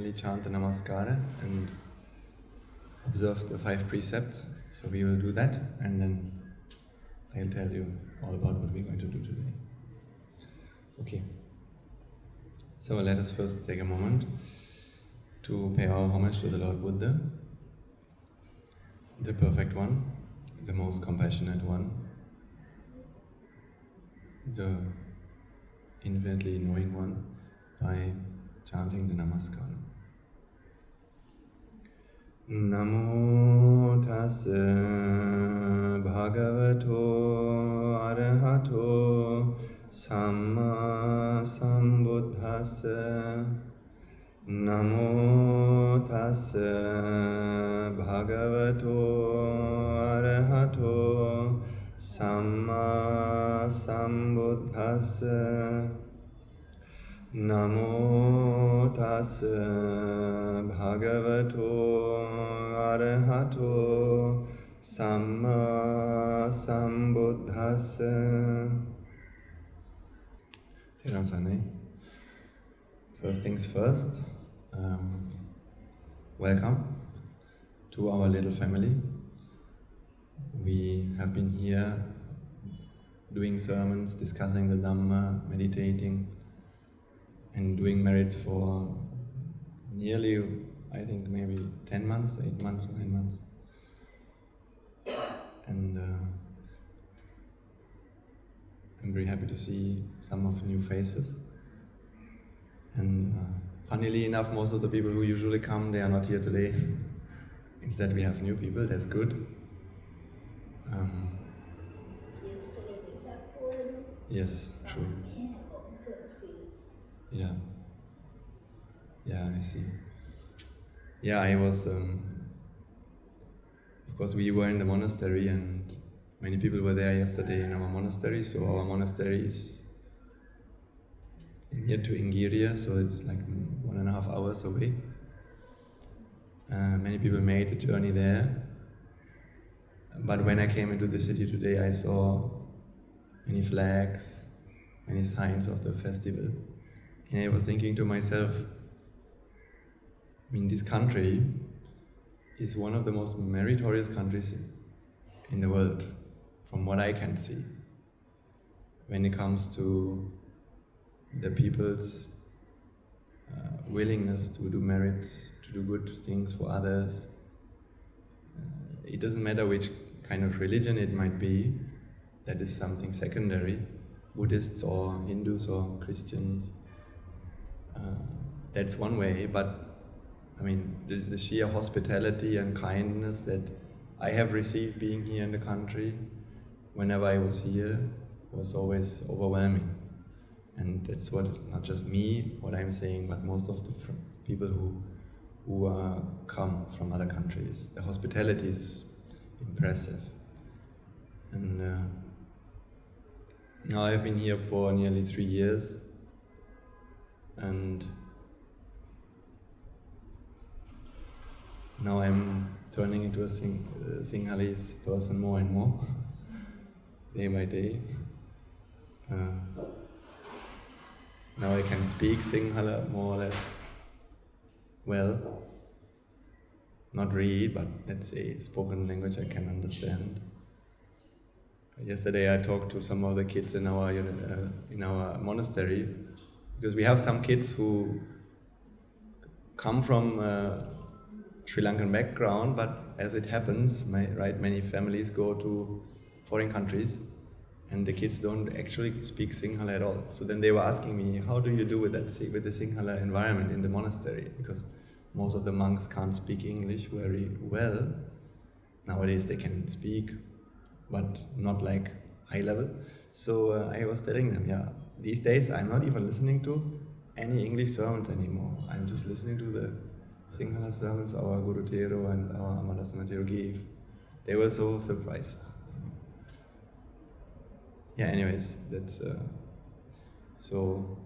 normally chant the Namaskara and observe the 5 precepts. So we will do that, and then I'll tell you all about what we're going to do today. Okay. So let us first take a moment to pay our homage to the Lord Buddha, the perfect one, the most compassionate one, the infinitely knowing one, by chanting the Namaskara. Namo tassa bhagavato arahato samma sambuddhassa. Namo tassa bhagavato arahato samma sambuddhassa. Namo tassa bhagavato arahato samma sambuddhassa. Tirasane. First things first, welcome to our little family. We have been here doing sermons, discussing the Dhamma, meditating, and doing merits for nearly, I think maybe 10 months, 8 months, 9 months. And I'm very happy to see some of new faces. And funnily enough, most of the people who usually come, they are not here today. Instead we have new people, that's good. Yesterday we saw Paul. Yes, true. Yeah. Yeah, I see. Yeah, I was, of course we were in the monastery and many people were there yesterday in our monastery, so our monastery is near to Inghiria, so it's like 1.5 hours away. Many people made the journey there. But when I came into the city today, I saw many flags, many signs of the festival. And I was thinking to myself, I mean, this country is one of the most meritorious countries in the world, from what I can see, when it comes to the people's willingness to do merits, to do good things for others. It doesn't matter which kind of religion it might be, that is something secondary, Buddhists or Hindus or Christians. That's one way, but I mean, the sheer hospitality and kindness that I have received being here in the country, whenever I was here, was always overwhelming. And that's what, not just me, what I'm saying, but most of the people who come from other countries. The hospitality is impressive. And now I've been here for nearly 3 years, and now I'm turning into a Sinhalese person more and more, day by day. Now I can speak Sinhala more or less well. Not read, but let's say spoken language I can understand. Yesterday I talked to some of the kids in our monastery, because we have some kids who come from Sri Lankan background, but as it happens, many families go to foreign countries, and the kids don't actually speak Sinhala at all. So then they were asking me, how do you do with that, with the Sinhala environment in the monastery? Because most of the monks can't speak English very well. Nowadays they can speak, but not like high level. So I was telling them, yeah, these days I'm not even listening to any English sermons anymore. I'm just listening to the Sinhala sermons our Guru Tero and our Amadasana Tero gave. They were so surprised. Yeah, anyways, that's so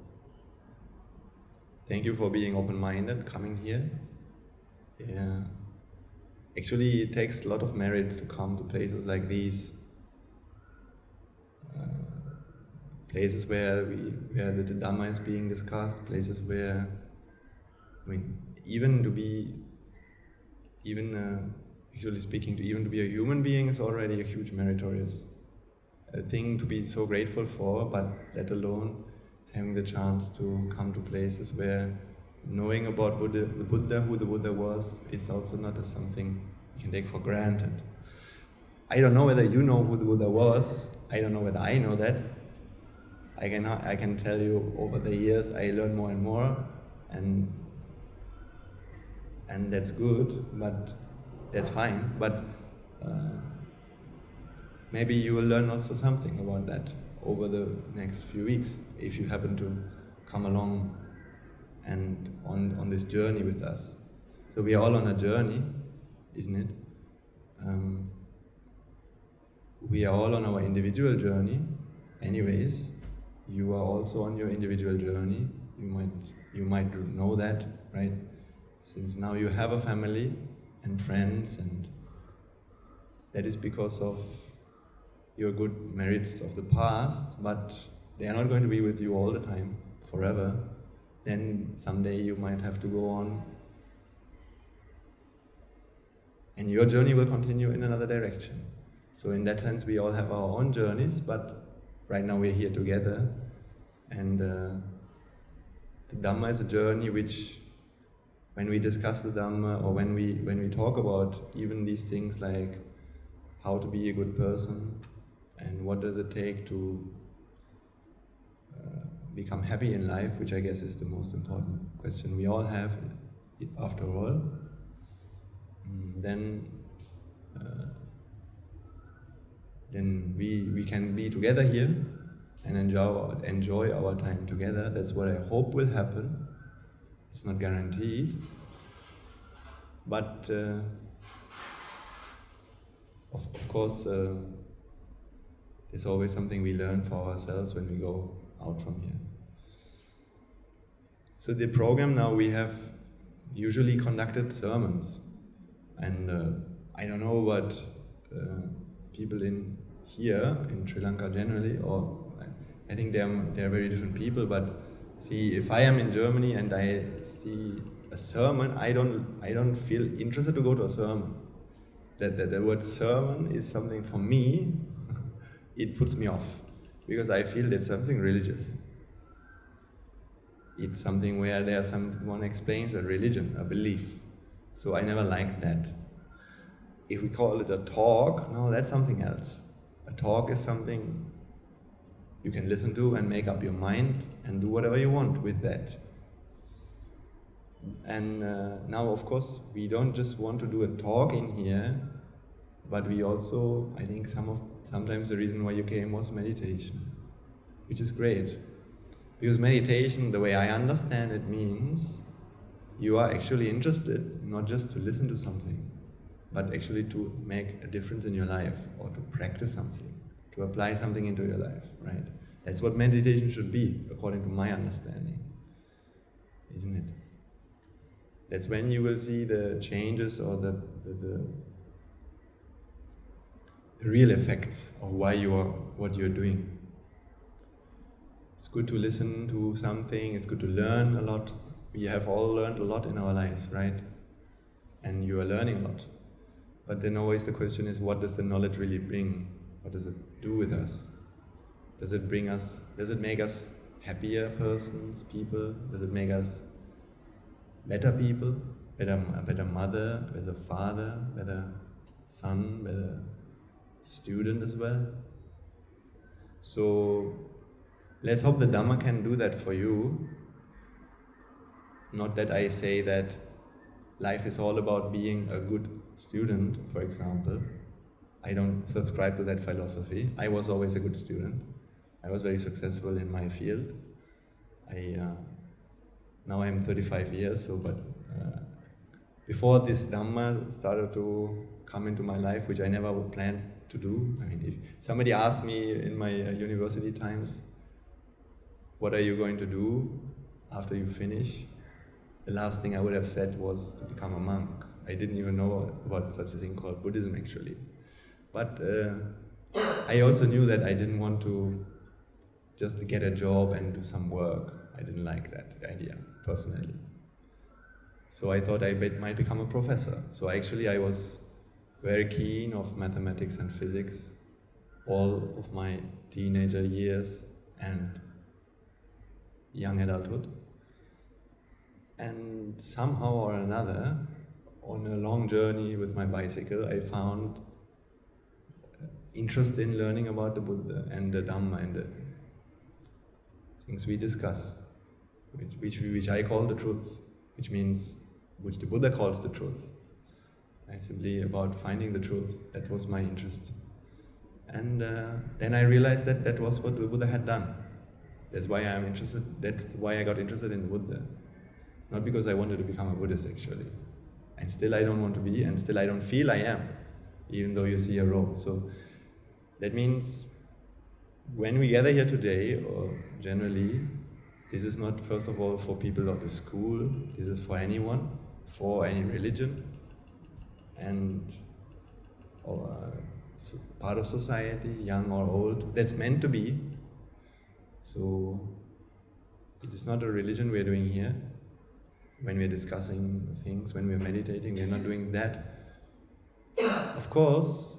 thank you for being open-minded, coming here. Yeah. Actually, it takes a lot of merits to come to places like these. Places where the Dhamma is being discussed, places where, I mean, even to be, actually speaking, to even to be a human being is already a huge meritorious thing to be so grateful for, but let alone having the chance to come to places where knowing about the Buddha, who the Buddha was, is also not as something you can take for granted. I don't know whether you know who the Buddha was. I don't know whether I know that. I can tell you over the years I learn more and more, and that's good, but that's fine. But maybe you will learn also something about that over the next few weeks if you happen to come along and on this journey with us. So we are all on a journey, isn't it? We are all on our individual journey. Anyways, you are also on your individual journey. You might know that, right? Since now you have a family and friends, and that is because of your good merits of the past, but they are not going to be with you all the time, forever. Then someday you might have to go on, and your journey will continue in another direction. So in that sense, we all have our own journeys, but right now we're here together, and the Dhamma is a journey which, when we discuss the Dhamma, or when we talk about even these things like how to be a good person, and what does it take to become happy in life, which I guess is the most important question we all have after all, then we can be together here and enjoy our time together. That's what I hope will happen. It's not guaranteed, but of course there's always something we learn for ourselves when we go out from here. So the program now, we have usually conducted sermons, and I don't know what people in here in Sri Lanka generally, or I think they are very different people. But see, if I am in Germany and I see a sermon, I don't feel interested to go to a sermon. That the word sermon is something for me. It puts me off because I feel that's something religious. It's something where someone explains a religion, a belief. So I never liked that. If we call it a talk, no, that's something else. A talk is something you can listen to and make up your mind and do whatever you want with that. And now, of course, we don't just want to do a talk in here, but we also, I think sometimes the reason why you came was meditation, which is great. Because meditation, the way I understand it, means you are actually interested not just to listen to something, but actually to make a difference in your life, or to practice something, to apply something into your life, right? That's what meditation should be, according to my understanding, isn't it? That's when you will see the changes or the real effects of what you're doing. It's good to listen to something, it's good to learn a lot. We have all learned a lot in our lives, right? And you are learning a lot. But then always the question is, what does the knowledge really bring? What does it do with us? Does it make us happier persons, people? Does it make us better people? A better mother, better father, better son, better student as well? So let's hope the Dhamma can do that for you. Not that I say that life is all about being a good student, for example. I don't subscribe to that philosophy. I was always a good student. I was very successful in my field. Now I'm 35 years, but before this Dhamma started to come into my life, which I never planned to do. I mean, if somebody asked me in my university times, what are you going to do after you finish? The last thing I would have said was to become a monk. I didn't even know about such a thing called Buddhism, actually. But I also knew that I didn't want to just get a job and do some work. I didn't like that idea, personally. So I thought I might become a professor. So actually I was very keen of mathematics and physics all of my teenager years and young adulthood. And somehow or another, on a long journey with my bicycle, I found interest in learning about the Buddha and the Dhamma and the things we discuss, which I call the truth, which the Buddha calls the truth. Right? Simply about finding the truth. That was my interest. And then I realized that that was what the Buddha had done. That's why I'm interested. That's why I got interested in the Buddha. Not because I wanted to become a Buddhist, actually. And still I don't want to be, and still I don't feel I am, even though you see a robe. So that means when we gather here today, or generally, this is not, first of all, for people of the school. This is for anyone, for any religion, and or part of society, young or old. That's meant to be. So it is not a religion we're doing here. When we're discussing things, when we're meditating, we're not doing that. Of course,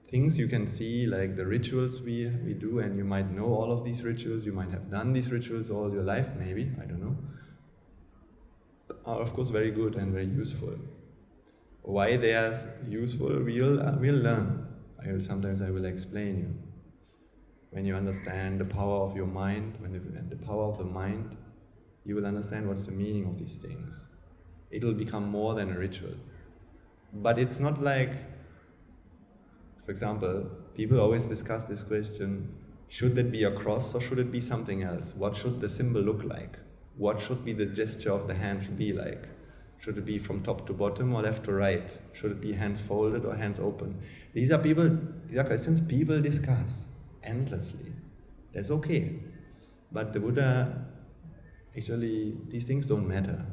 things you can see, like the rituals we do, and you might know all of these rituals, you might have done these rituals all your life, maybe, I don't know, are of course very good and very useful. Why they are useful, we'll learn. Sometimes I will explain you. When you understand the power of your mind, and the power of the mind, you will understand what's the meaning of these things. It will become more than a ritual. But it's not like, for example, people always discuss this question, should that be a cross or should it be something else? What should the symbol look like? What should be the gesture of the hands be like? Should it be from top to bottom or left to right? Should it be hands folded or hands open? These are questions people discuss endlessly. That's okay. But the Buddha, actually, these things don't matter.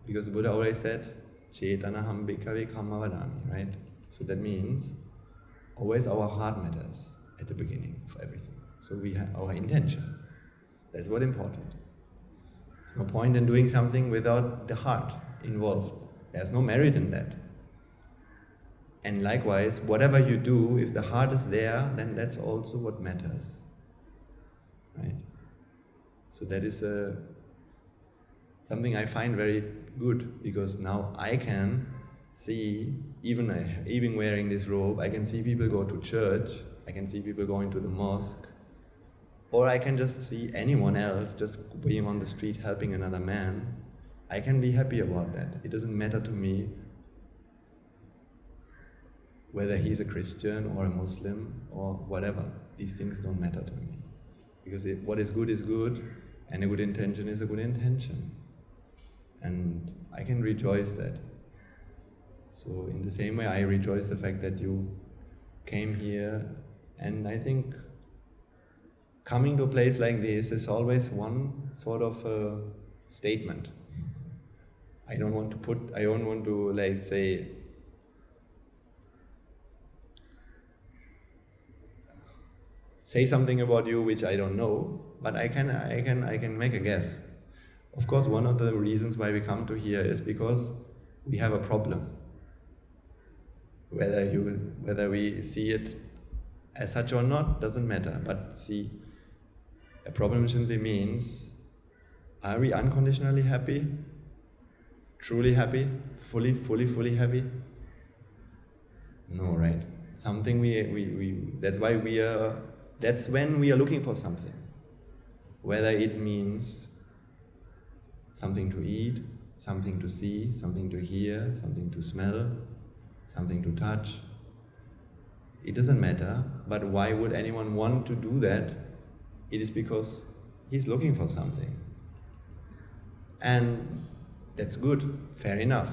Because the Buddha always said, Chetanaham bhikkhave kamma vadami, right? So that means, always our heart matters at the beginning of everything. So we have our intention. That's what's important. There's no point in doing something without the heart involved. There's no merit in that. And likewise, whatever you do, if the heart is there, then that's also what matters. Right? So that is something I find very good, because now I can see, even wearing this robe, I can see people go to church, I can see people going to the mosque, or I can just see anyone else just being on the street helping another man. I can be happy about that. It doesn't matter to me whether he's a Christian or a Muslim or whatever. These things don't matter to me. Because what is good, and a good intention is a good intention. And I can rejoice that. So in the same way, I rejoice the fact that you came here, and I think coming to a place like this is always one sort of a statement. I don't want to like say, something about you which I don't know, but I can make a guess. Of course, one of the reasons why we come to here is because we have a problem. Whether we see it as such or not doesn't matter. But see, a problem simply means, are we unconditionally happy? Truly happy? Fully happy? No, right? Something that's when we are looking for something. Whether it means something to eat, something to see, something to hear, something to smell, something to touch. It doesn't matter, but why would anyone want to do that? It is because he's looking for something. And that's good, fair enough.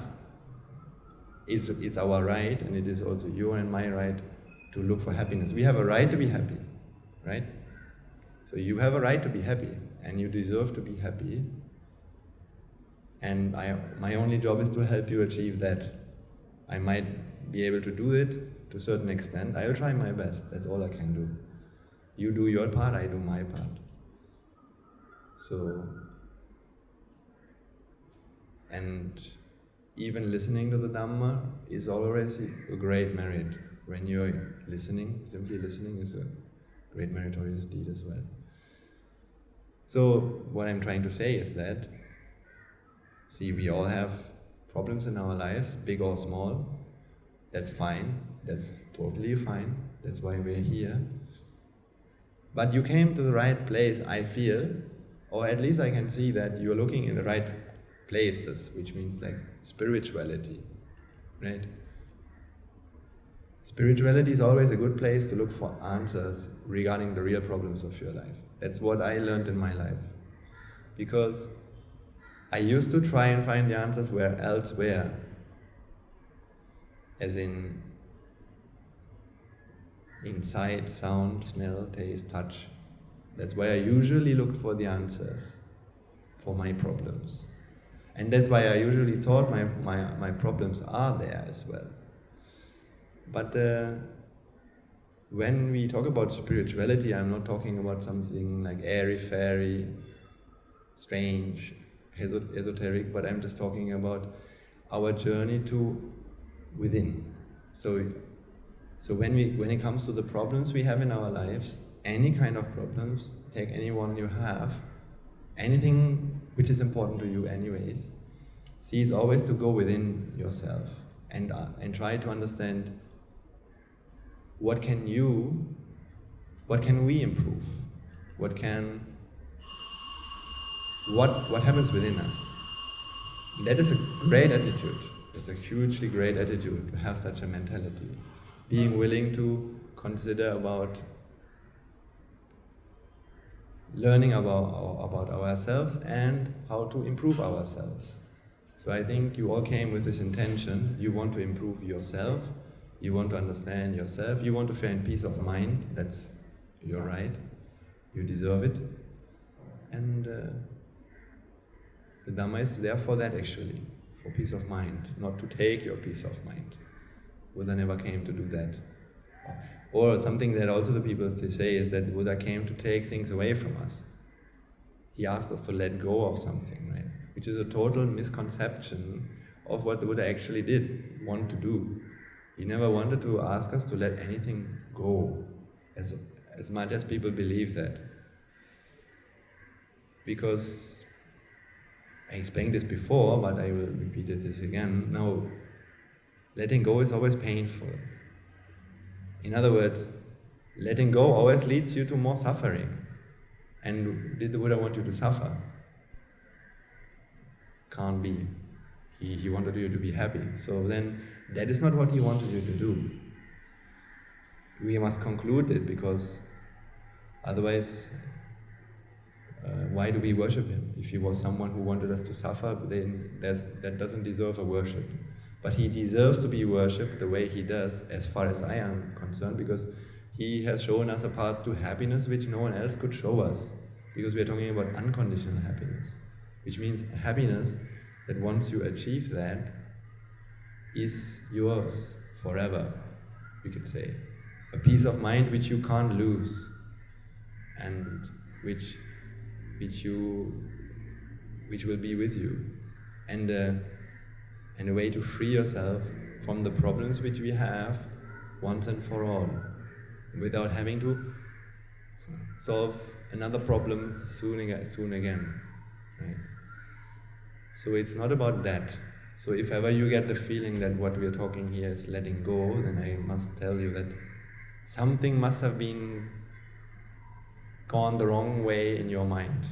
It's our right, and it is also your and my right to look for happiness. We have a right to be happy, right? So you have a right to be happy, and you deserve to be happy. And my only job is to help you achieve that. I might be able to do it to a certain extent. I'll try my best. That's all I can do. You do your part, I do my part. So, And even listening to the Dhamma is already a great merit. When you're listening, simply listening is a great meritorious deed as well. So what I'm trying to say is that, see, we all have problems in our lives, big or small. That's fine. That's totally fine. That's why we're here. But you came to the right place, I feel, or at least I can see that you're looking in the right places, which means like spirituality, right? Spirituality is always a good place to look for answers regarding the real problems of your life. That's what I learned in my life. Because I used to try and find the answers elsewhere, as in sight, sound, smell, taste, touch. That's why I usually looked for the answers for my problems. And that's why I usually thought my problems are there as well. But when we talk about spirituality, I'm not talking about something like airy-fairy, strange, esoteric, but I'm just talking about our journey to within. So when it comes to the problems we have in our lives, any kind of problems, take any one you have, anything which is important to you anyways, see, it's always to go within yourself and try to understand what can we improve? What happens within us? That is a great attitude. It's a hugely great attitude to have such a mentality. Being willing to consider about learning about ourselves and how to improve ourselves. So I think you all came with this intention. You want to improve yourself. You want to understand yourself. You want to find peace of mind. That's your right. You deserve it. And the Dhamma is there for that, actually, for peace of mind, not to take your peace of mind. Buddha never came to do that. Or something that also the people they say is that Buddha came to take things away from us. He asked us to let go of something, right? Which is a total misconception of what the Buddha actually did want to do. He never wanted to ask us to let anything go, as much as people believe that. Because I explained this before, but I will repeat this again. Now, letting go is always painful. In other words, letting go always leads you to more suffering. And did the Buddha want you to suffer? Can't be. He wanted you to be happy. So then, that is not what he wanted you to do. We must conclude it, because otherwise, why do we worship him? If he was someone who wanted us to suffer, then that doesn't deserve a worship. But he deserves to be worshipped the way he does, as far as I am concerned, because he has shown us a path to happiness which no one else could show us. Because we are talking about unconditional happiness, which means happiness that once you achieve that, is yours forever, we could say. A peace of mind which you can't lose, and which will be with you, and a way to free yourself from the problems which we have once and for all, without having to solve another problem soon again, right? So it's not about that. So if ever you get the feeling that what we are talking here is letting go, then I must tell you that something must have been gone the wrong way in your mind,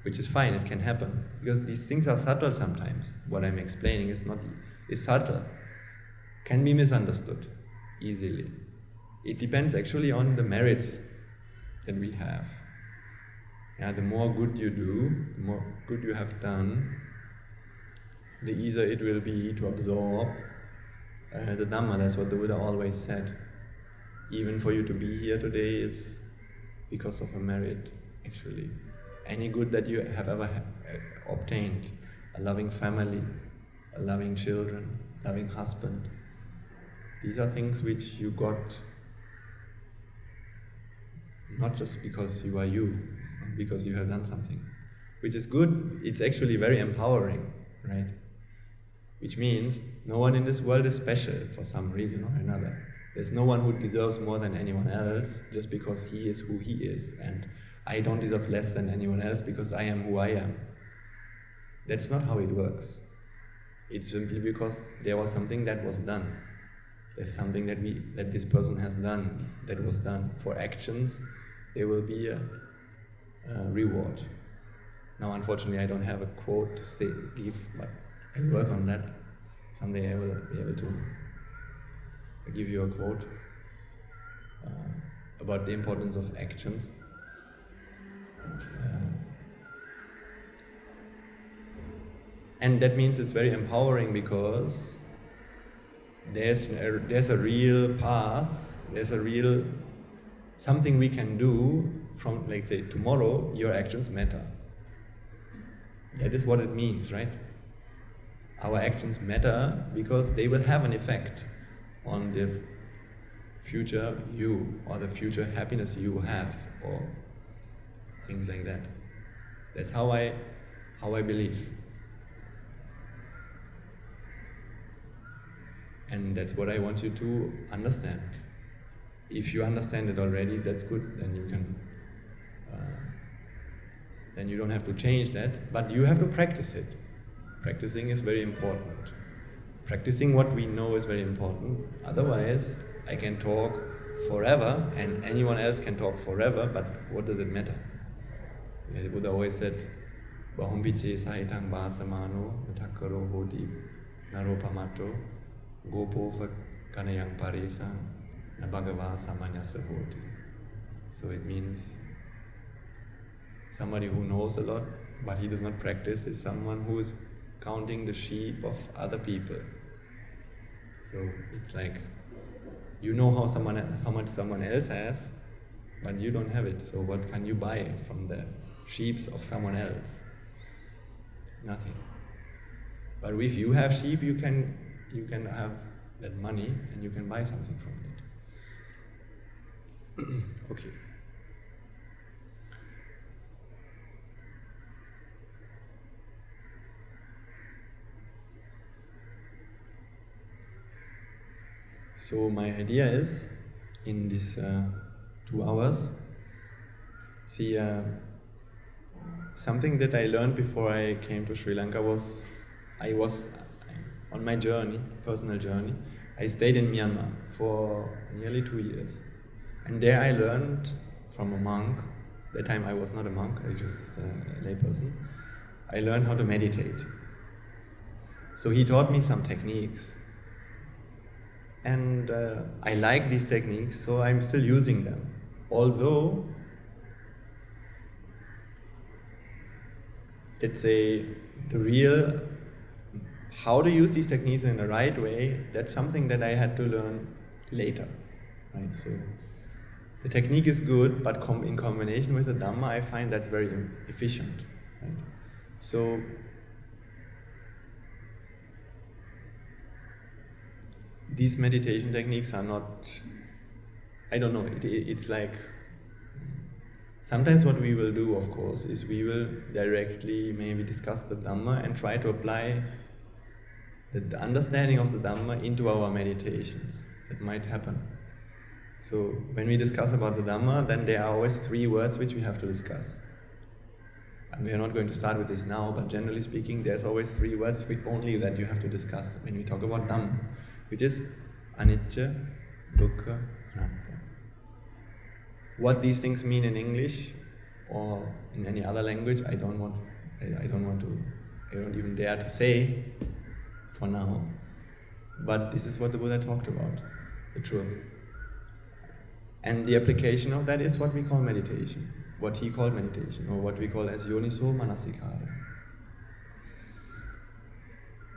which is fine, it can happen, because these things are subtle sometimes. What I'm explaining is subtle, can be misunderstood easily. It depends actually on the merits that we have. Yeah, the more good you do, the more good you have done, the easier it will be to absorb the Dhamma. That's what the Buddha always said. Even for you to be here today is because of a merit, actually. Any good that you have ever obtained, a loving family, a loving children, loving husband, these are things which you got not just because you are you, because you have done something, which is good. It's actually very empowering, right? which means no one in this world is special for some reason or another. There's no one who deserves more than anyone else just because he is who he is, and I don't deserve less than anyone else because I am who I am. That's not how it works. It's simply because there was something that was done. There's something that this person has done, that was done. For actions, there will be a reward. Now, unfortunately, I don't have a quote to give, but I'll work on that. Someday I will be able to give you a quote about the importance of actions. And that means it's very empowering because there's a real path, there's a real something we can do from, like, say, tomorrow, your actions matter. That is what it means, right? Our actions matter because they will have an effect on the future you, or the future happiness you have, or things like that. That's how I believe. And that's what I want you to understand. If you understand it already, that's good. Then you can. Then you don't have to change that, but you have to practice it. Practicing is very important. Practicing what we know is very important. Otherwise, I can talk forever, and anyone else can talk forever. But what does it matter? The Buddha always said, "Bahum piche sahitang basamano natakaro hoti naropamato." Gopo kanayang parisang na bhagava samanyasa hoti. So it means somebody who knows a lot, but he does not practice, is someone who is counting the sheep of other people. So it's like, you know how much someone else has, but you don't have it. So what can you buy from the sheep of someone else? Nothing. But if you have sheep, you can have that money and you can buy something from it. Okay. So my idea is, in these 2 hours, something that I learned before I came to Sri Lanka was, I was on my journey, personal journey. I stayed in Myanmar for nearly 2 years. And there I learned from a monk. That time I was not a monk, I was just a layperson. I learned how to meditate. So he taught me some techniques. And I like these techniques, so I'm still using them. Although, let's say, the real how to use these techniques in the right way, that's something that I had to learn later. Right? So the technique is good, but in combination with the Dhamma, I find that's very efficient. Right? So these meditation techniques are not, I don't know, it's like, sometimes what we will do, of course, is we will directly maybe discuss the Dhamma and try to apply the understanding of the Dhamma into our meditations. That might happen. So when we discuss about the Dhamma, then there are always 3 words which we have to discuss. And we are not going to start with this now, but generally speaking, there's always 3 words only that you have to discuss when we talk about Dhamma, which is Anicca, Dukkha, Anatta. What these things mean in English or in any other language, I don't even dare to say for now. But this is what the Buddha talked about, the truth. And the application of that is what we call meditation, what he called meditation, or what we call as yoniso manasikara.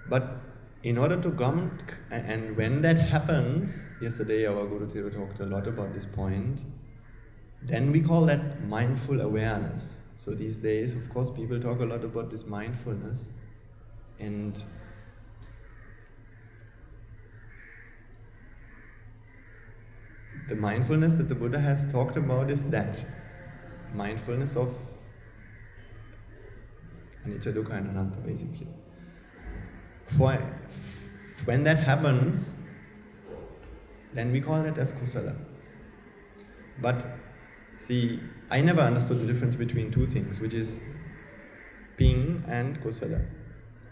But in order to come, and when that happens, yesterday our Guru Thero talked a lot about this point, then we call that mindful awareness. So these days, of course, people talk a lot about this mindfulness, and the mindfulness that the Buddha has talked about is that mindfulness of Anicca, Dukkha and Anatta, basically. when that happens, then we call that as kusala. But see, I never understood the difference between two things, which is ping and kusala.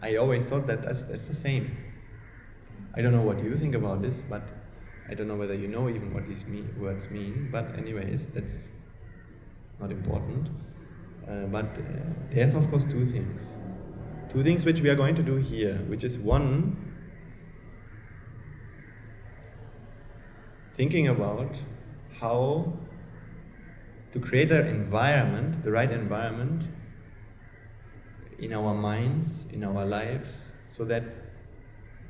I always thought that that's the same. I don't know what you think about this, but I don't know whether you know even what these words mean. But anyways, that's not important. But there's of course two things. Two things which we are going to do here, which is one, thinking about how to create an environment, the right environment in our minds, in our lives, so that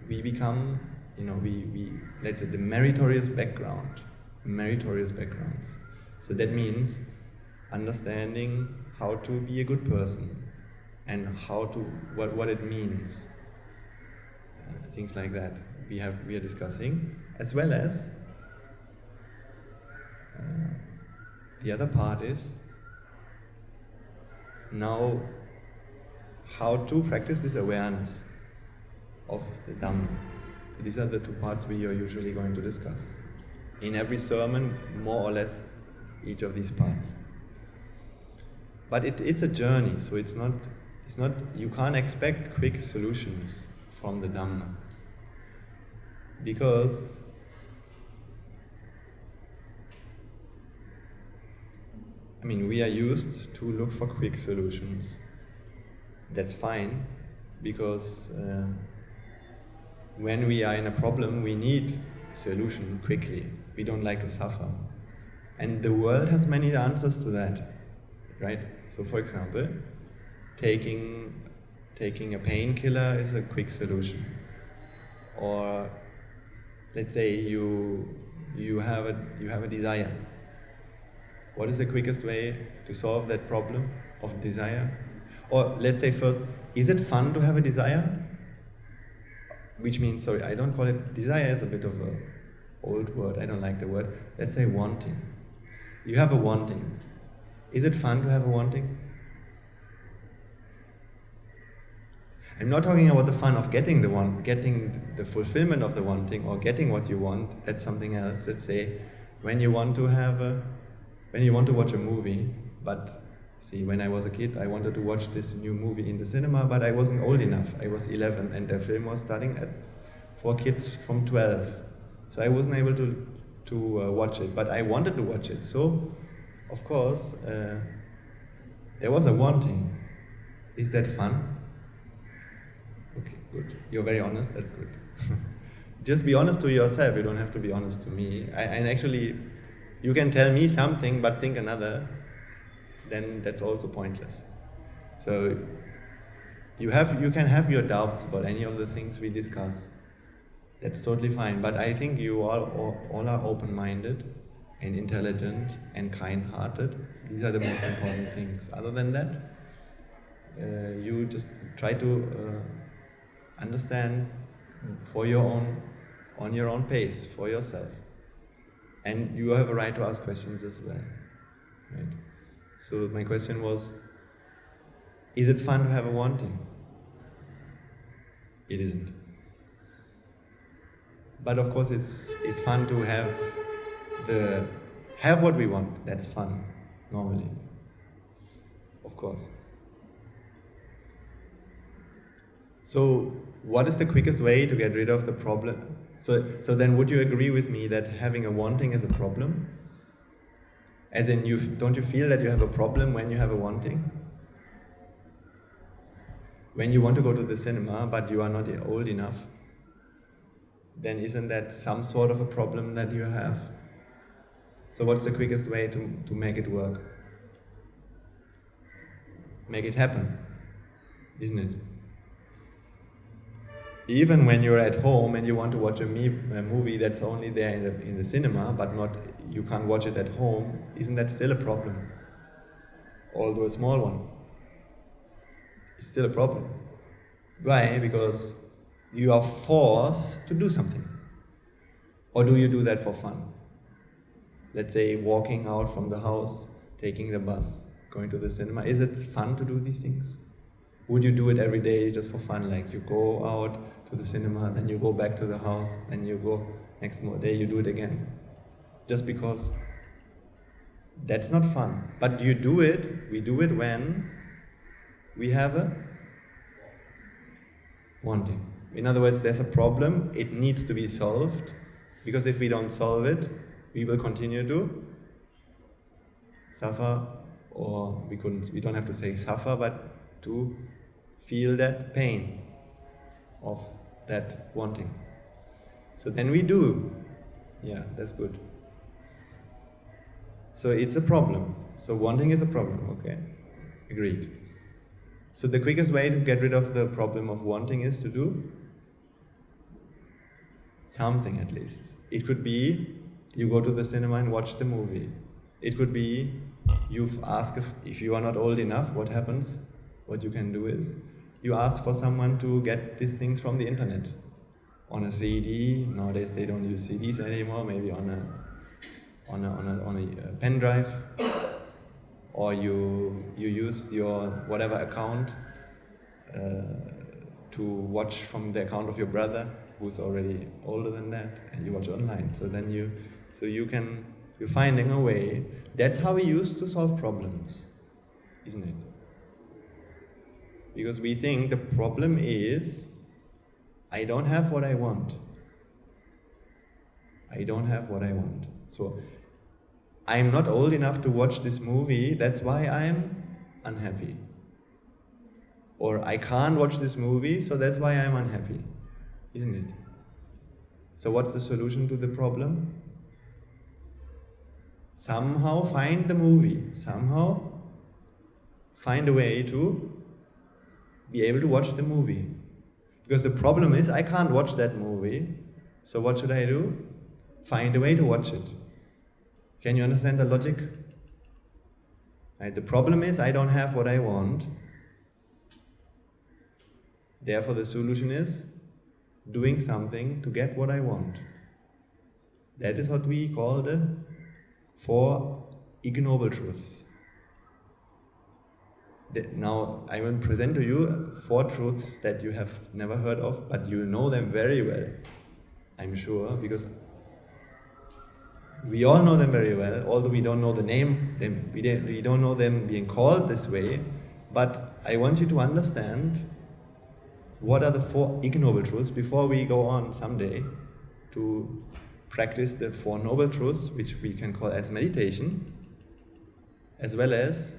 we become, we let's say the meritorious backgrounds. So that means understanding how to be a good person and what it means, things like that. We are discussing, as well as the other part is now how to practice this awareness of the Dhamma. So these are the two parts we are usually going to discuss. In every sermon, more or less, each of these parts. But it's a journey, so it's not, you can't expect quick solutions from the Dhamma. Because we are used to look for quick solutions. That's fine, because when we are in a problem, we need a solution quickly. We don't like to suffer. And the world has many answers to that, right? So for example, taking a painkiller is a quick solution. Or let's say you have a desire. What is the quickest way to solve that problem of desire? Or let's say first, is it fun to have a desire? Which means, I don't call it, desire is a bit of an old word, I don't like the word. Let's say wanting. You have a wanting. Is it fun to have a wanting? I'm not talking about the fun of getting the fulfillment of the wanting or getting what you want. That's something else. Let's say when you want to watch a movie, but see, when I was a kid, I wanted to watch this new movie in the cinema, but I wasn't old enough. I was 11, and the film was starting for kids from 12. So I wasn't able to watch it, but I wanted to watch it. So, of course, there was a wanting. Is that fun? Okay, good. You're very honest, that's good. Just be honest to yourself, you don't have to be honest to me. And actually, you can tell me something, but think another, then that's also pointless. So you can have your doubts about any of the things we discuss. That's totally fine. But I think you all are open-minded and intelligent and kind-hearted. These are the most important things. Other than that, you just try to understand on your own pace, for yourself. And you have a right to ask questions as well, right? So my question was, is it fun to have a wanting? It isn't. But of course it's fun to have what we want. That's fun, normally. Of course. So what is the quickest way to get rid of the problem? So then would you agree with me that having a wanting is a problem? As in, don't you feel that you have a problem when you have a wanting? When you want to go to the cinema, but you are not old enough, then isn't that some sort of a problem that you have? So what's the quickest way to make it work? Make it happen, isn't it? Even when you're at home and you want to watch a movie that's only there in the cinema, but you can't watch it at home, isn't that still a problem? Although a small one. It's still a problem. Why? Because you are forced to do something. Or do you do that for fun? Let's say walking out from the house, taking the bus, going to the cinema. Is it fun to do these things? Would you do it every day just for fun? Like you go out to the cinema, then you go back to the house, then you go next day you do it again. Just because that's not fun. But we do it when we have a wanting. In other words, there's a problem, it needs to be solved, because if we don't solve it, we will continue to suffer, or we don't have to say suffer, but to feel that pain of that wanting. So then we do. Yeah, that's good. So it's a problem. So wanting is a problem, okay? Agreed. So the quickest way to get rid of the problem of wanting is to do something at least. It could be you go to the cinema and watch the movie. It could be you've asked if you are not old enough, what happens? What you can do is you ask for someone to get these things from the internet on a CD. Nowadays they don't use CDs anymore. Maybe on a pen drive, or you use your whatever account to watch from the account of your brother who's already older than that, and you watch online. So then you're finding a way. That's how we used to solve problems, isn't it? Because we think the problem is I don't have what I want. I don't have what I want. So I'm not old enough to watch this movie, that's why I'm unhappy. Or I can't watch this movie, so that's why I'm unhappy. Isn't it? So what's the solution to the problem? Somehow find the movie. Somehow find a way to be able to watch the movie. Because the problem is I can't watch that movie, so what should I do? Find a way to watch it. Can you understand the logic? Right? The problem is I don't have what I want. Therefore the solution is doing something to get what I want. That is what we call the 4 Ignoble Truths. Now I will present to you 4 truths that you have never heard of, but you know them very well, I'm sure, because we all know them very well, although we don't know the name, we don't know them being called this way, but I want you to understand what are the 4 ignoble truths before we go on someday to practice the 4 noble truths, which we can call as meditation, as well as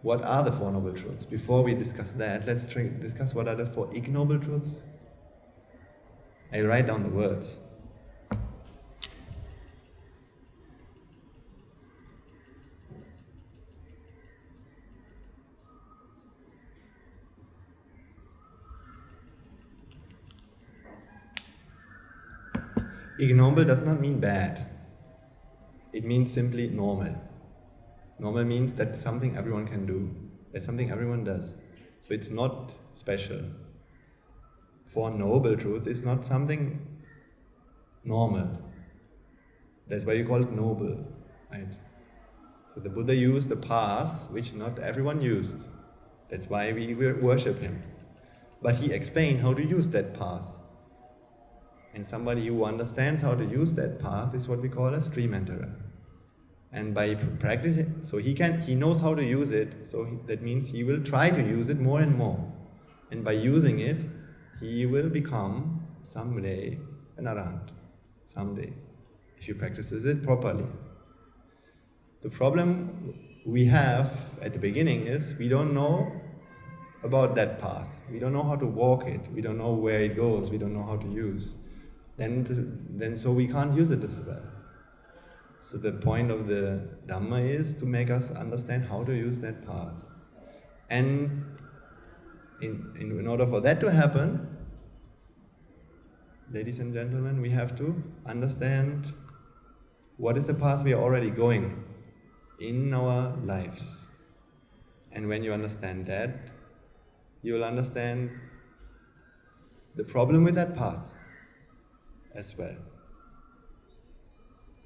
what are the 4 noble truths. Before we discuss that, let's discuss what are the 4 ignoble truths. I write down the words. Ignoble does not mean bad. It means simply normal. Normal means that's something everyone can do. That's something everyone does. So it's not special. For noble truth, it's not something normal. That's why you call it noble, right? So the Buddha used a path which not everyone used. That's why we worship him. But he explained how to use that path. And somebody who understands how to use that path is what we call a stream enterer. And by practicing, so he knows how to use it, so that means he will try to use it more and more. And by using it, he will become someday an arahant. Someday, if he practices it properly. The problem we have at the beginning is we don't know about that path. We don't know how to walk it. We don't know where it goes. We don't know how to use. Then so we can't use it as well. So the point of the Dhamma is to make us understand how to use that path. And in order for that to happen, ladies and gentlemen, we have to understand what is the path we are already going in our lives. And when you understand that, you will understand the problem with that path as well.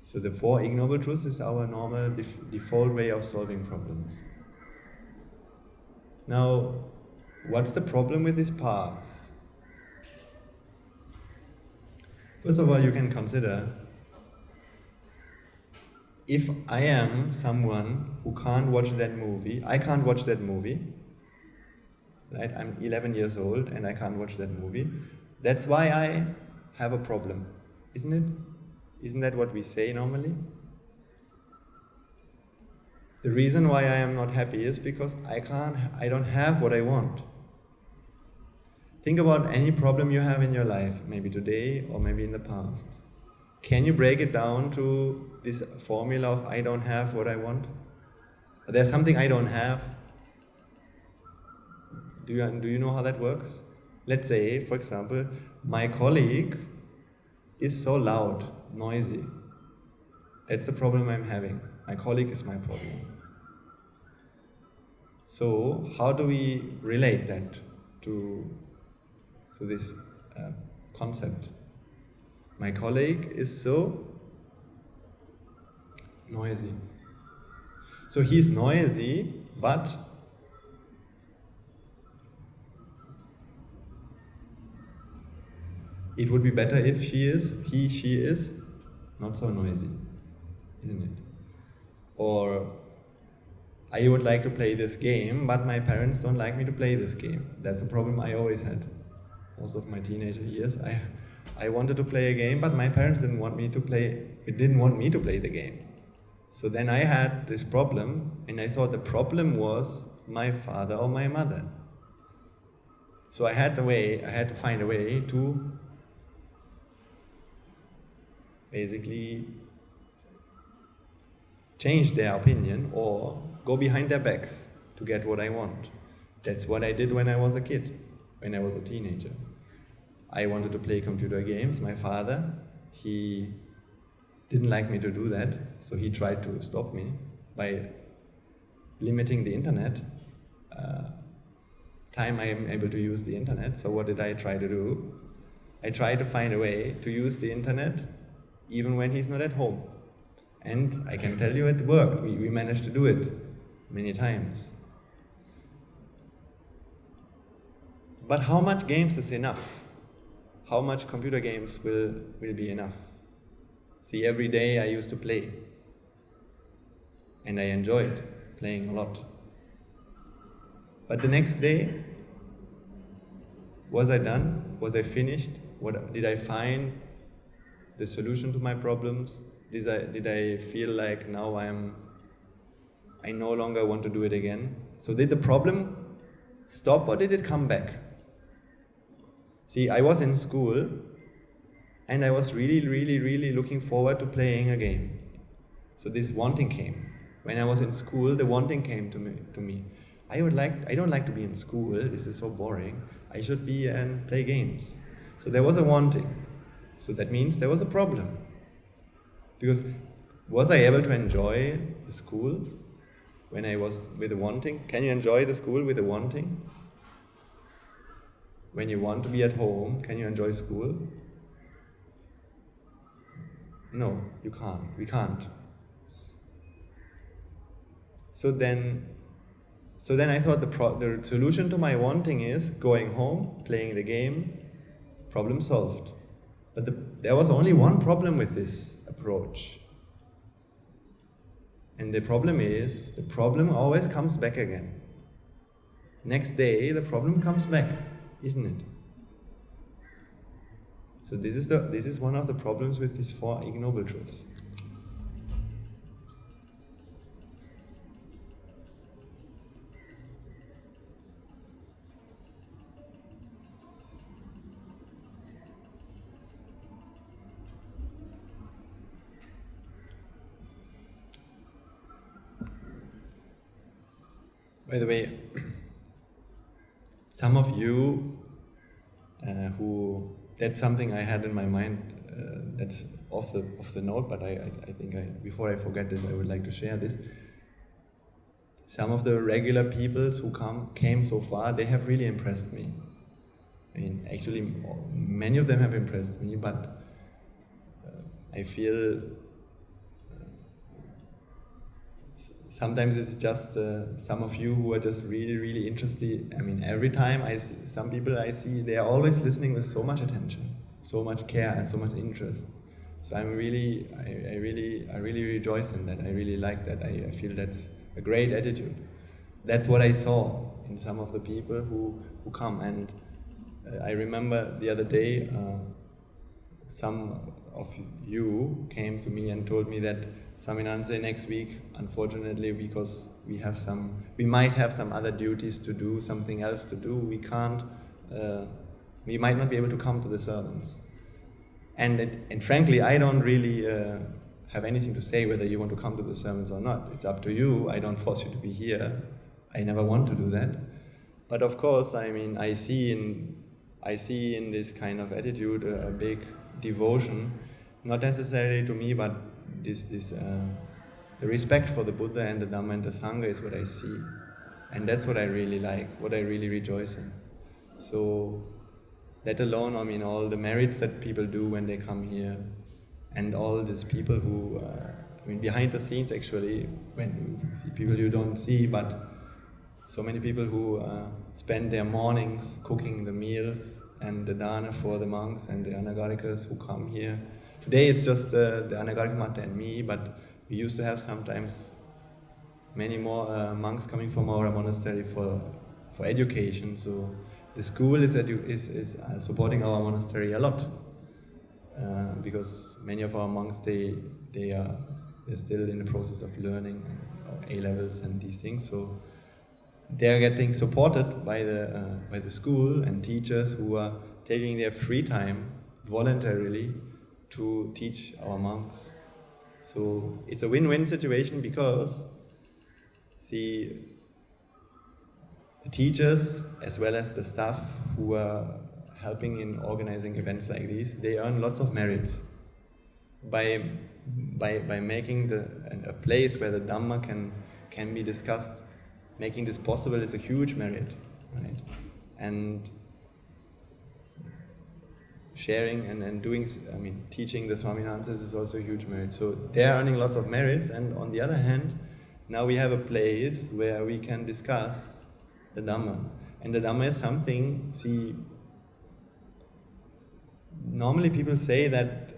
So the 4 ignoble truths is our normal default way of solving problems. Now, What's the problem with this path? First of all, you can consider, if I am someone who can't watch that movie, I can't watch that movie, right? I'm 11 years old and I can't watch that movie. That's why I have a problem, isn't it? Isn't that what we say normally? The reason why I am not happy is because I don't have what I want. Think about any problem you have in your life, maybe today or maybe in the past. Can you break it down to this formula of I don't have what I want? There's something I don't have. Do you know how that works? Let's say, for example, my colleague is so loud, noisy. That's the problem I'm having. My colleague is my problem. So how do we relate that to this concept? My colleague is so noisy. So he's noisy, but it would be better if she is not so noisy, isn't it? Or I would like to play this game, but my parents don't like me to play this game. That's the problem I always had. Most of my teenager years, I wanted to play a game, but my parents didn't want me to play the game. So then I had this problem, and I thought the problem was my father or my mother. So I had to find a way to basically change their opinion or go behind their backs to get what I want. That's what I did when I was a kid, when I was a teenager. I wanted to play computer games. My father, he didn't like me to do that, so he tried to stop me by limiting the internet, time I am able to use the internet. So what did I try to do? I tried to find a way to use the internet even when he's not at home. And I can tell you it worked. We managed to do it many times. But how much games is enough? How much computer games will be enough? See, every day I used to play. And I enjoyed playing a lot. But the next day, was I done? Was I finished? Did I find the solution to my problems? Did I feel like now I no longer want to do it again? So did the problem stop or did it come back? See, I was in school and I was really, really, really looking forward to playing a game. So this wanting came. When I was in school, the wanting came to me. I don't like to be in school, this is so boring. I should be and play games. So there was a wanting. So that means there was a problem. Because was I able to enjoy the school when I was with the wanting? Can you enjoy the school with the wanting? When you want to be at home, can you enjoy school? No, you can't. We can't. So then I thought the solution to my wanting is going home, playing the game, problem solved. But there was only one problem with this approach. And the problem is, the problem always comes back again. Next day, the problem comes back, isn't it? So this is one of the problems with these 4 Ignoble Truths. By the way, some of you that's something I had in my mind, that's off the note, but I think before I forget this, I would like to share this. Some of the regular peoples who came so far, they have really impressed me. I mean, actually, many of them have impressed me, but I feel sometimes it's just some of you who are just really, really interested. I mean, every time I see some people I see, they are always listening with so much attention, so much care, and so much interest. So I really rejoice in that. I really like that. I feel that's a great attitude. That's what I saw in some of the people who come. And I remember the other day, some of you came to me and told me that Swaminathan next week, unfortunately, because we might have some other duties to do, something else to do, we might not be able to come to the sermons. And frankly, I don't really have anything to say whether you want to come to the sermons or not. It's up to you. I don't force you to be here. I never want to do that. But of course, I mean, I see in this kind of attitude a big devotion, not necessarily to me, but the respect for the Buddha and the Dhamma and the Sangha is what I see. And that's what I really like, what I really rejoice in. So, let alone, I mean, all the merits that people do when they come here, and all these people who, I mean, behind the scenes actually, when you see people you don't see, but so many people who spend their mornings cooking the meals and the dana for the monks and the anagarikas who come here. Today it's just the anagarika Mata and me, but we used to have sometimes many more monks coming from our monastery for education. So the school is supporting our monastery a lot, because many of our monks they're still in the process of learning A-levels and these things. So they're getting supported by the school and teachers who are taking their free time voluntarily to teach our monks. So it's a win-win situation, because see, the teachers as well as the staff who are helping in organizing events like these, they earn lots of merits by making a place where the Dhamma can be discussed. Making this possible is a huge merit, right? And sharing and doing, I mean, teaching the Swaminathas is also a huge merit. So they're earning lots of merits, and on the other hand, now we have a place where we can discuss the Dhamma. And the Dhamma is something, see, normally people say that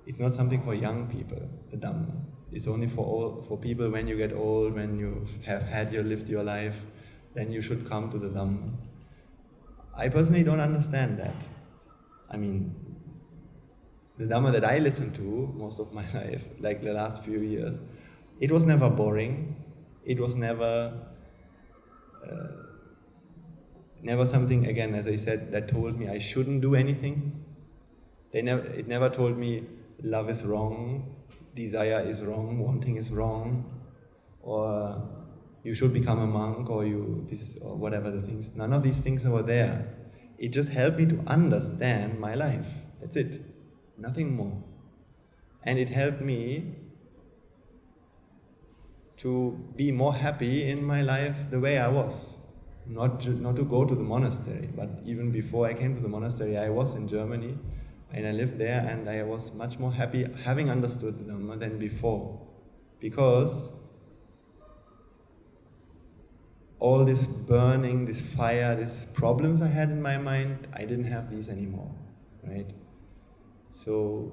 it's not something for young people, the Dhamma. It's only for people when you get old, when you have lived your life, then you should come to the Dhamma. I personally don't understand that. I mean, the Dhamma that I listened to most of my life, like the last few years, it was never boring. It was never something, again, as I said, that told me I shouldn't do anything. It never told me love is wrong, desire is wrong, wanting is wrong, or you should become a monk, or whatever the things. None of these things were there. It just helped me to understand my life. That's it. Nothing more. And it helped me to be more happy in my life the way I was. Not to go to the monastery, but even before I came to the monastery, I was in Germany, and I lived there, and I was much more happy having understood the Dhamma than before. Because all this burning, this fire, these problems I had in my mind, I didn't have these anymore, right? So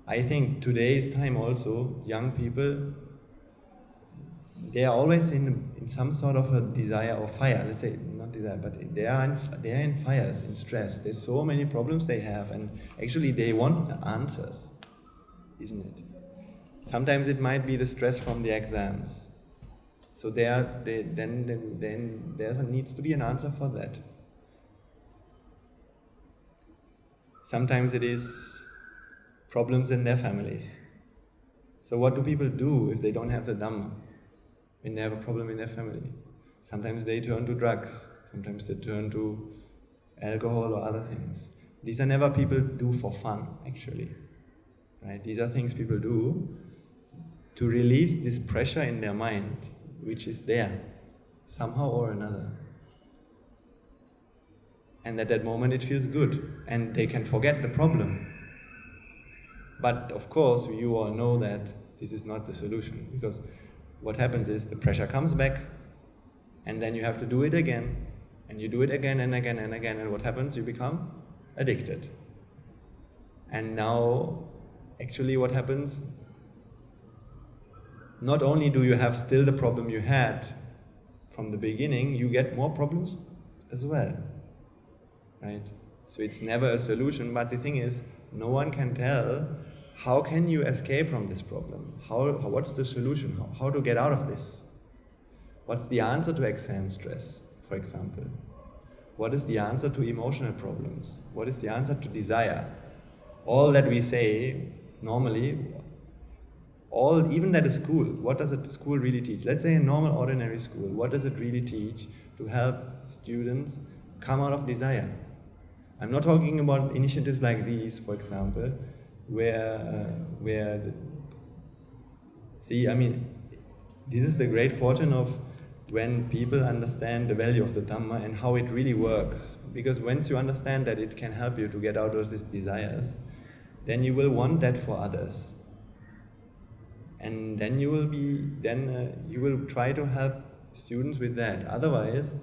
I think today's time also, young people, they are always in some sort of a desire or fire. Let's say not desire, but they are in fires, in stress. There's so many problems they have, and actually they want answers, isn't it? Sometimes it might be the stress from the exams. So then there needs to be an answer for that. Sometimes it is problems in their families. So what do people do if they don't have the Dhamma? When they have a problem in their family? Sometimes they turn to drugs. Sometimes they turn to alcohol or other things. These are never people do for fun, actually. Right? These are things people do to release this pressure in their mind, which is there, somehow or another. And at that moment it feels good, and they can forget the problem. But of course, you all know that this is not the solution, because what happens is the pressure comes back, and then you have to do it again, and you do it again and again and again, and what happens? You become addicted. And now, actually what happens, not only do you have still the problem you had from the beginning, you get more problems as well, right? So it's never a solution, but the thing is, no one can tell how can you escape from this problem? What's the solution? How to get out of this? What's the answer to exam stress, for example? What is the answer to emotional problems? What is the answer to desire? All that we say normally, even at a school, what does a school really teach? Let's say a normal, ordinary school, what does it really teach to help students come out of desire? I'm not talking about initiatives like these, for example, this is the great fortune of when people understand the value of the Dhamma and how it really works. Because once you understand that it can help you to get out of these desires, then you will want that for others. And then you will try to help students with that. Otherwise,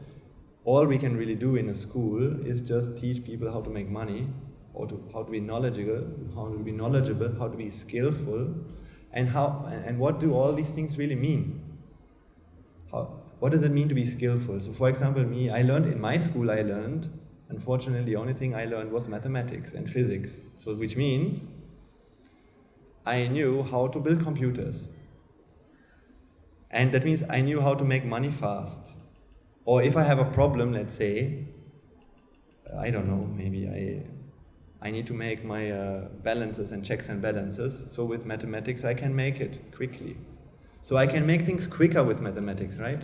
all we can really do in a school is just teach people how to make money, or how to be knowledgeable, how to be skillful, and what do all these things really mean? What does it mean to be skillful? So for example, in my school I learned, unfortunately the only thing I learned was mathematics and physics. So which means I knew how to build computers. And that means I knew how to make money fast. Or if I have a problem, let's say, I don't know, maybe I need to make my balances and checks and balances. So with mathematics I can make it quickly. So I can make things quicker with mathematics, right?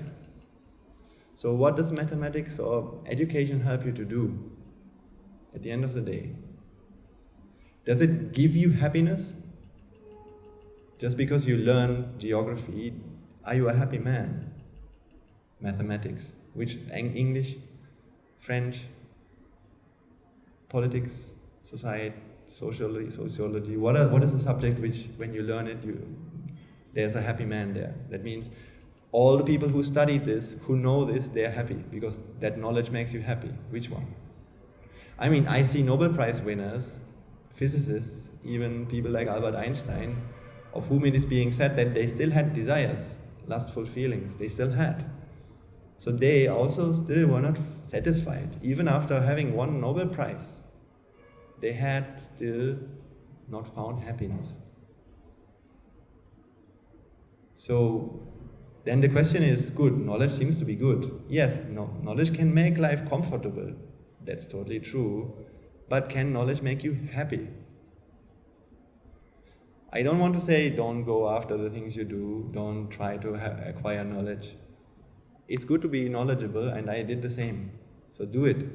So what does mathematics or education help you to do at the end of the day? Does it give you happiness? Just because you learn geography, are you a happy man? Mathematics, which English, French, politics, society, sociology. What is a subject which, when you learn it, there's a happy man there? That means all the people who studied this, who know this, they're happy because that knowledge makes you happy. Which one? I mean, I see Nobel Prize winners, physicists, even people like Albert Einstein, of whom it is being said that they still had desires, lustful feelings, they still had. So they also still were not satisfied. Even after having won Nobel Prize, they had still not found happiness. So then the question is, good, knowledge seems to be good. Yes, knowledge can make life comfortable. That's totally true. But can knowledge make you happy? I don't want to say don't go after the things you do, don't try to acquire knowledge. It's good to be knowledgeable, and I did the same. So do it.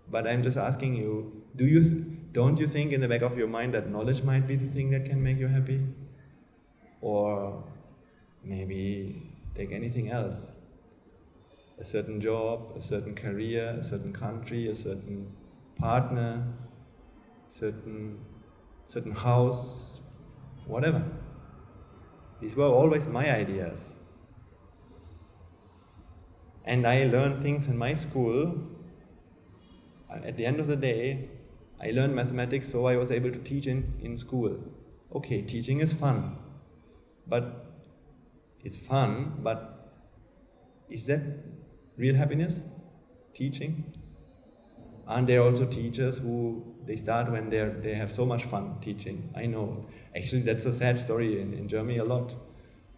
But I'm just asking you, don't you think in the back of your mind that knowledge might be the thing that can make you happy? Or maybe take anything else. A certain job, a certain career, a certain country, a certain partner, certain house, whatever. These were always my ideas. And I learned things in my school. At the end of the day, I learned mathematics, so I was able to teach in school. Okay, teaching is fun. But it's fun, but is that real happiness? Teaching? Aren't there also teachers who they start when they have so much fun teaching? I know. Actually, that's a sad story in Germany a lot.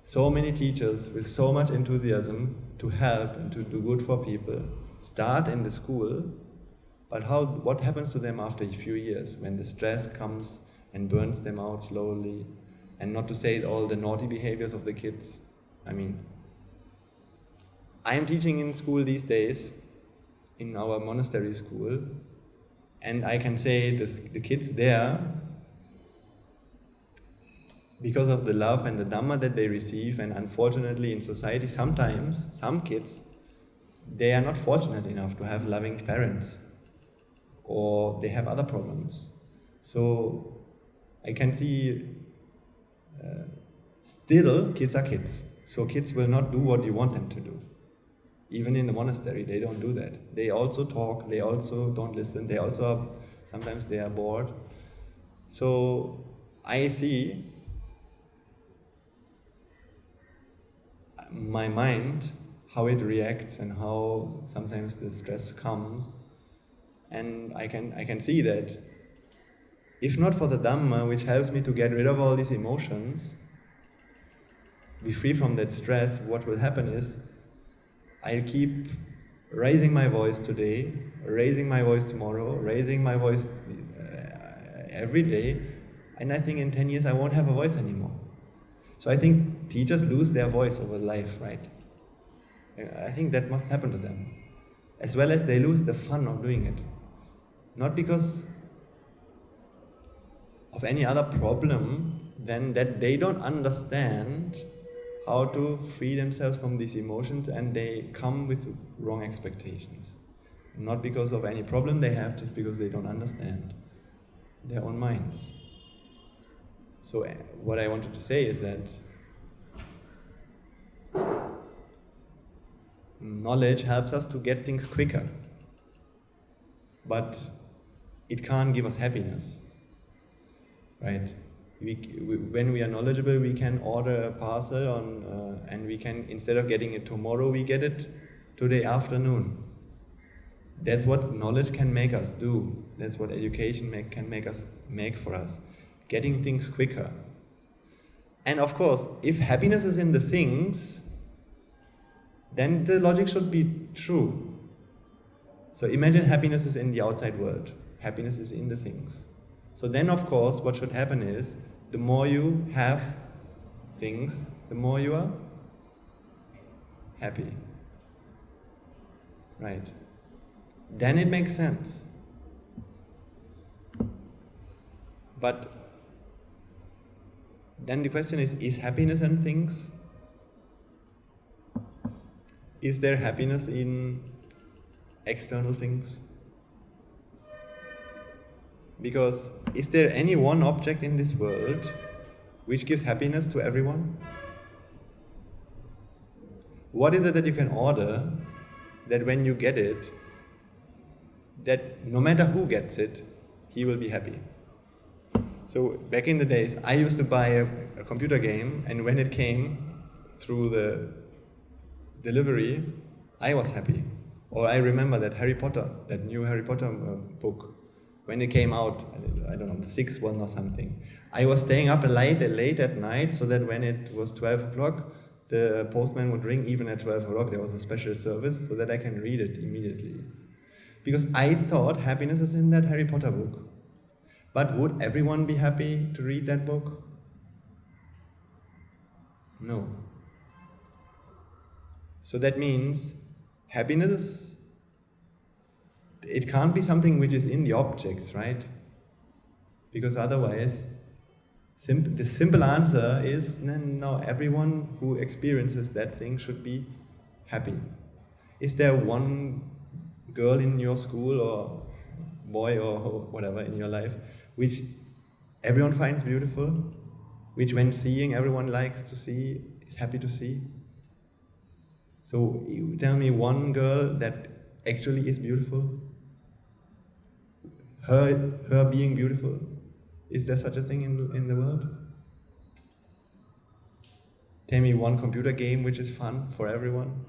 So many teachers with so much enthusiasm to help and to do good for people start in the school, but what happens to them after a few years when the stress comes and burns them out slowly, and not to say all the naughty behaviors of the kids. I mean, I am teaching in school these days, in our monastery school, and I can say the kids there, because of the love and the Dhamma that they receive, and unfortunately in society sometimes, some kids, they are not fortunate enough to have loving parents, or they have other problems. So I can see Still, kids are kids. So kids will not do what you want them to do. Even in the monastery, they don't do that. They also talk, they also don't listen, sometimes they are bored. So I see my mind, how it reacts and how sometimes the stress comes. And I can see that if not for the Dhamma, which helps me to get rid of all these emotions, be free from that stress, what will happen is I'll keep raising my voice today, raising my voice tomorrow, raising my voice every day, and I think in 10 years I won't have a voice anymore. So I think teachers lose their voice over life, right? I think that must happen to them. As well as they lose the fun of doing it. Not because of any other problem than that they don't understand how to free themselves from these emotions, and they come with wrong expectations. Not because of any problem they have, just because they don't understand their own minds. So what I wanted to say is that knowledge helps us to get things quicker, but it can't give us happiness, right? When we are knowledgeable, we can order a parcel and we can, instead of getting it tomorrow, we get it today afternoon. That's what knowledge can make us do. That's what education can make for us. Getting things quicker. And of course, if happiness is in the things, then the logic should be true. So imagine happiness is in the outside world. Happiness is in the things. So then, of course, what should happen is, the more you have things, the more you are happy. Right? Then it makes sense. But then the question is happiness in things? Is there happiness in external things? Because is there any one object in this world which gives happiness to everyone? What is it that you can order that when you get it, that no matter who gets it, he will be happy? So back in the days, I used to buy a computer game, and when it came through the delivery, I was happy. Or I remember that that new Harry Potter book, when it came out, I don't know, the 6th one or something. I was staying up late at night, so that when it was 12 o'clock, the postman would ring even at 12 o'clock. There was a special service, so that I can read it immediately. Because I thought happiness is in that Harry Potter book. But would everyone be happy to read that book? No. So that means happiness, it can't be something which is in the objects, right? Because otherwise, the simple answer is, no, everyone who experiences that thing should be happy. Is there one girl in your school or boy or whatever in your life which everyone finds beautiful, which when seeing everyone likes to see, is happy to see? So you tell me one girl that actually is beautiful, her being beautiful. Is there such a thing in the world? Tell me one computer game which is fun for everyone.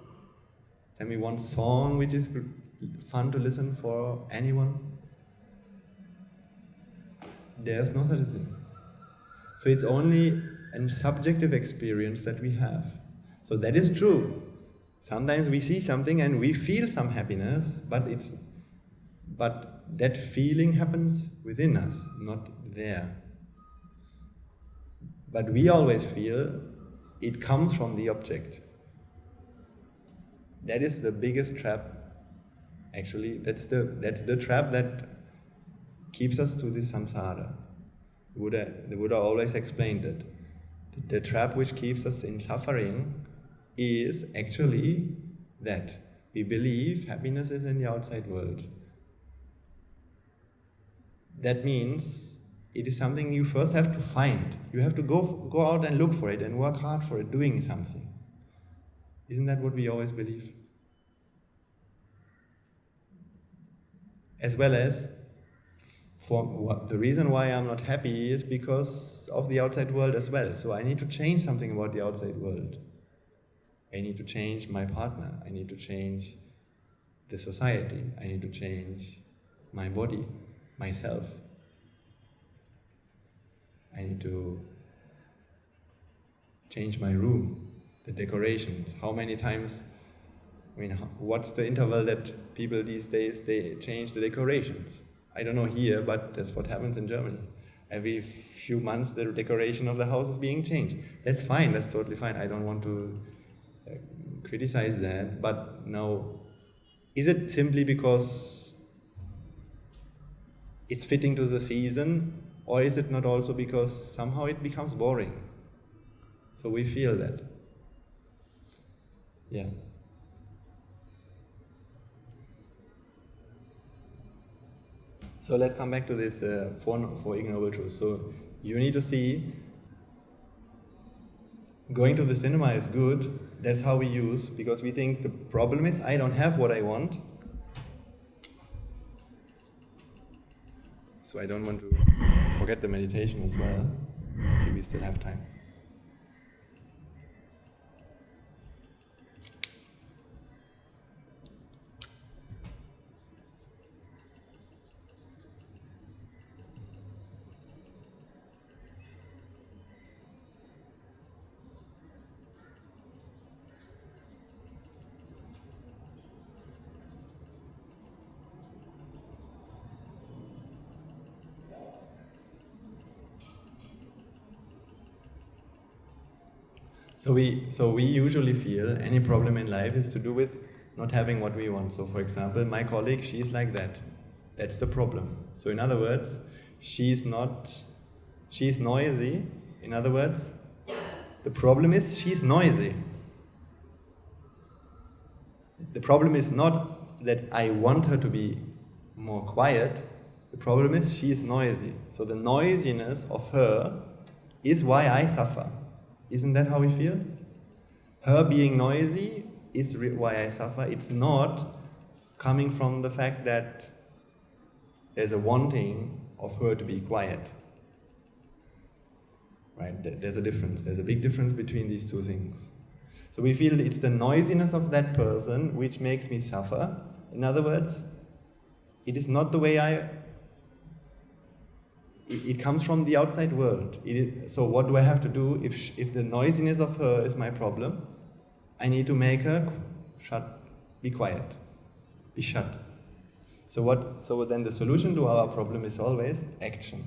Tell me one song which is fun to listen for anyone. There's no such a thing. So it's only a subjective experience that we have. So that is true. Sometimes we see something and we feel some happiness, but that feeling happens within us, not there. But we always feel it comes from the object. That is the biggest trap. Actually, that's the trap that keeps us to this samsara. The Buddha always explained that the trap which keeps us in suffering is actually that we believe happiness is in the outside world. That means it is something you first have to find. You have to go out and look for it and work hard for it, doing something. Isn't that what we always believe? As well as, the reason why I'm not happy is because of the outside world as well. So I need to change something about the outside world. I need to change my partner. I need to change the society. I need to change my body, myself. I need to change my room, the decorations. How many times, what's the interval that people these days, they change the decorations? I don't know here, but that's what happens in Germany. Every few months the decoration of the house is being changed. That's fine, that's totally fine. I don't want to criticize that, but now, is it simply because it's fitting to the season, or is it not also because somehow it becomes boring? So we feel that. Yeah. So let's come back to this for Ignoble Truths. So you need to see, going to the cinema is good. That's how we use, because we think the problem is I don't have what I want. So I don't want to forget the meditation as well. Maybe we still have time. So we usually feel any problem in life is to do with not having what we want. So for example, my colleague, she's like that. That's the problem. So in other words, she's noisy. In other words, the problem is she's noisy. The problem is not that I want her to be more quiet. The problem is she is noisy. So the noisiness of her is why I suffer. Isn't that how we feel? Her being noisy is why I suffer. It's not coming from the fact that there's a wanting of her to be quiet. Right? There's a difference. There's a big difference between these two things. So we feel it's the noisiness of that person which makes me suffer. In other words, it is not the way it comes from the outside world. So what do I have to do? If the noisiness of her is my problem, I need to make her be quiet, be shut. So then the solution to our problem is always action.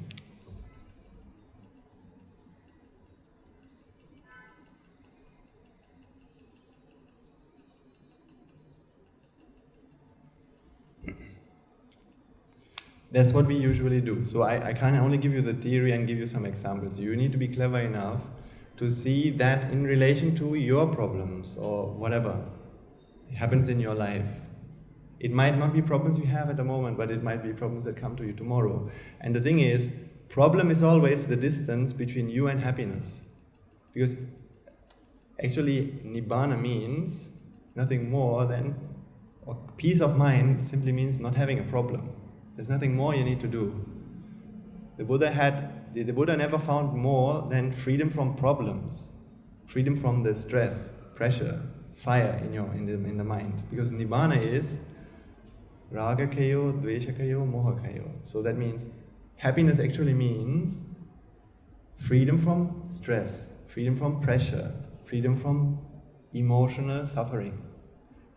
That's what we usually do. So I can only give you the theory and give you some examples. You need to be clever enough to see that in relation to your problems or whatever happens in your life. It might not be problems you have at the moment, but it might be problems that come to you tomorrow. And the thing is, problem is always the distance between you and happiness. Because actually, Nibbana means nothing more than, or peace of mind simply means not having a problem. There's nothing more you need to do. The Buddha never found more than freedom from problems, freedom from the stress, pressure, fire in the mind. Because Nibbana is raga kayo, dvesha kayo, moha kayo. So that means happiness actually means freedom from stress, freedom from pressure, freedom from emotional suffering.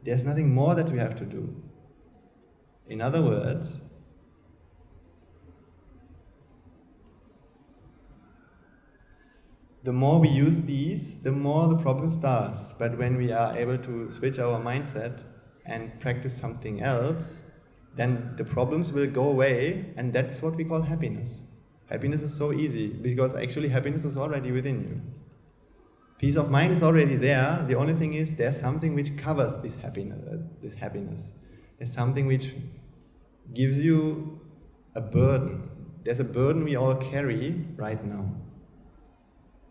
There's nothing more that we have to do. In other words, the more we use these, the more the problem starts. But when we are able to switch our mindset and practice something else, then the problems will go away, and that's what we call happiness. Happiness is so easy, because actually happiness is already within you. Peace of mind is already there. The only thing is there's something which covers this happiness. There's something which gives you a burden. there's a burden we all carry right now.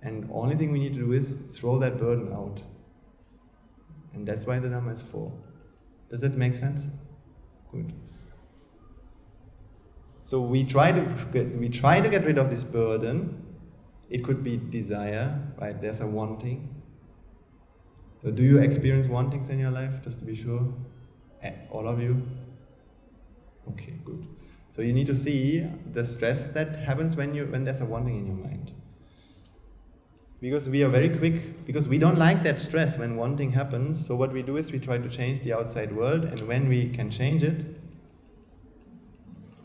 And only thing we need to do is throw that burden out. And that's why the Dhamma is for. Does that make sense? Good. So we try to get rid of this burden. It could be desire, right? There's a wanting. So do you experience wantings in your life, just to be sure? All of you? Okay, good. So you need to see the stress that happens when there's a wanting in your mind. Because we are very quick, because we don't like that stress when wanting happens, so what we do is we try to change the outside world, and when we can change it,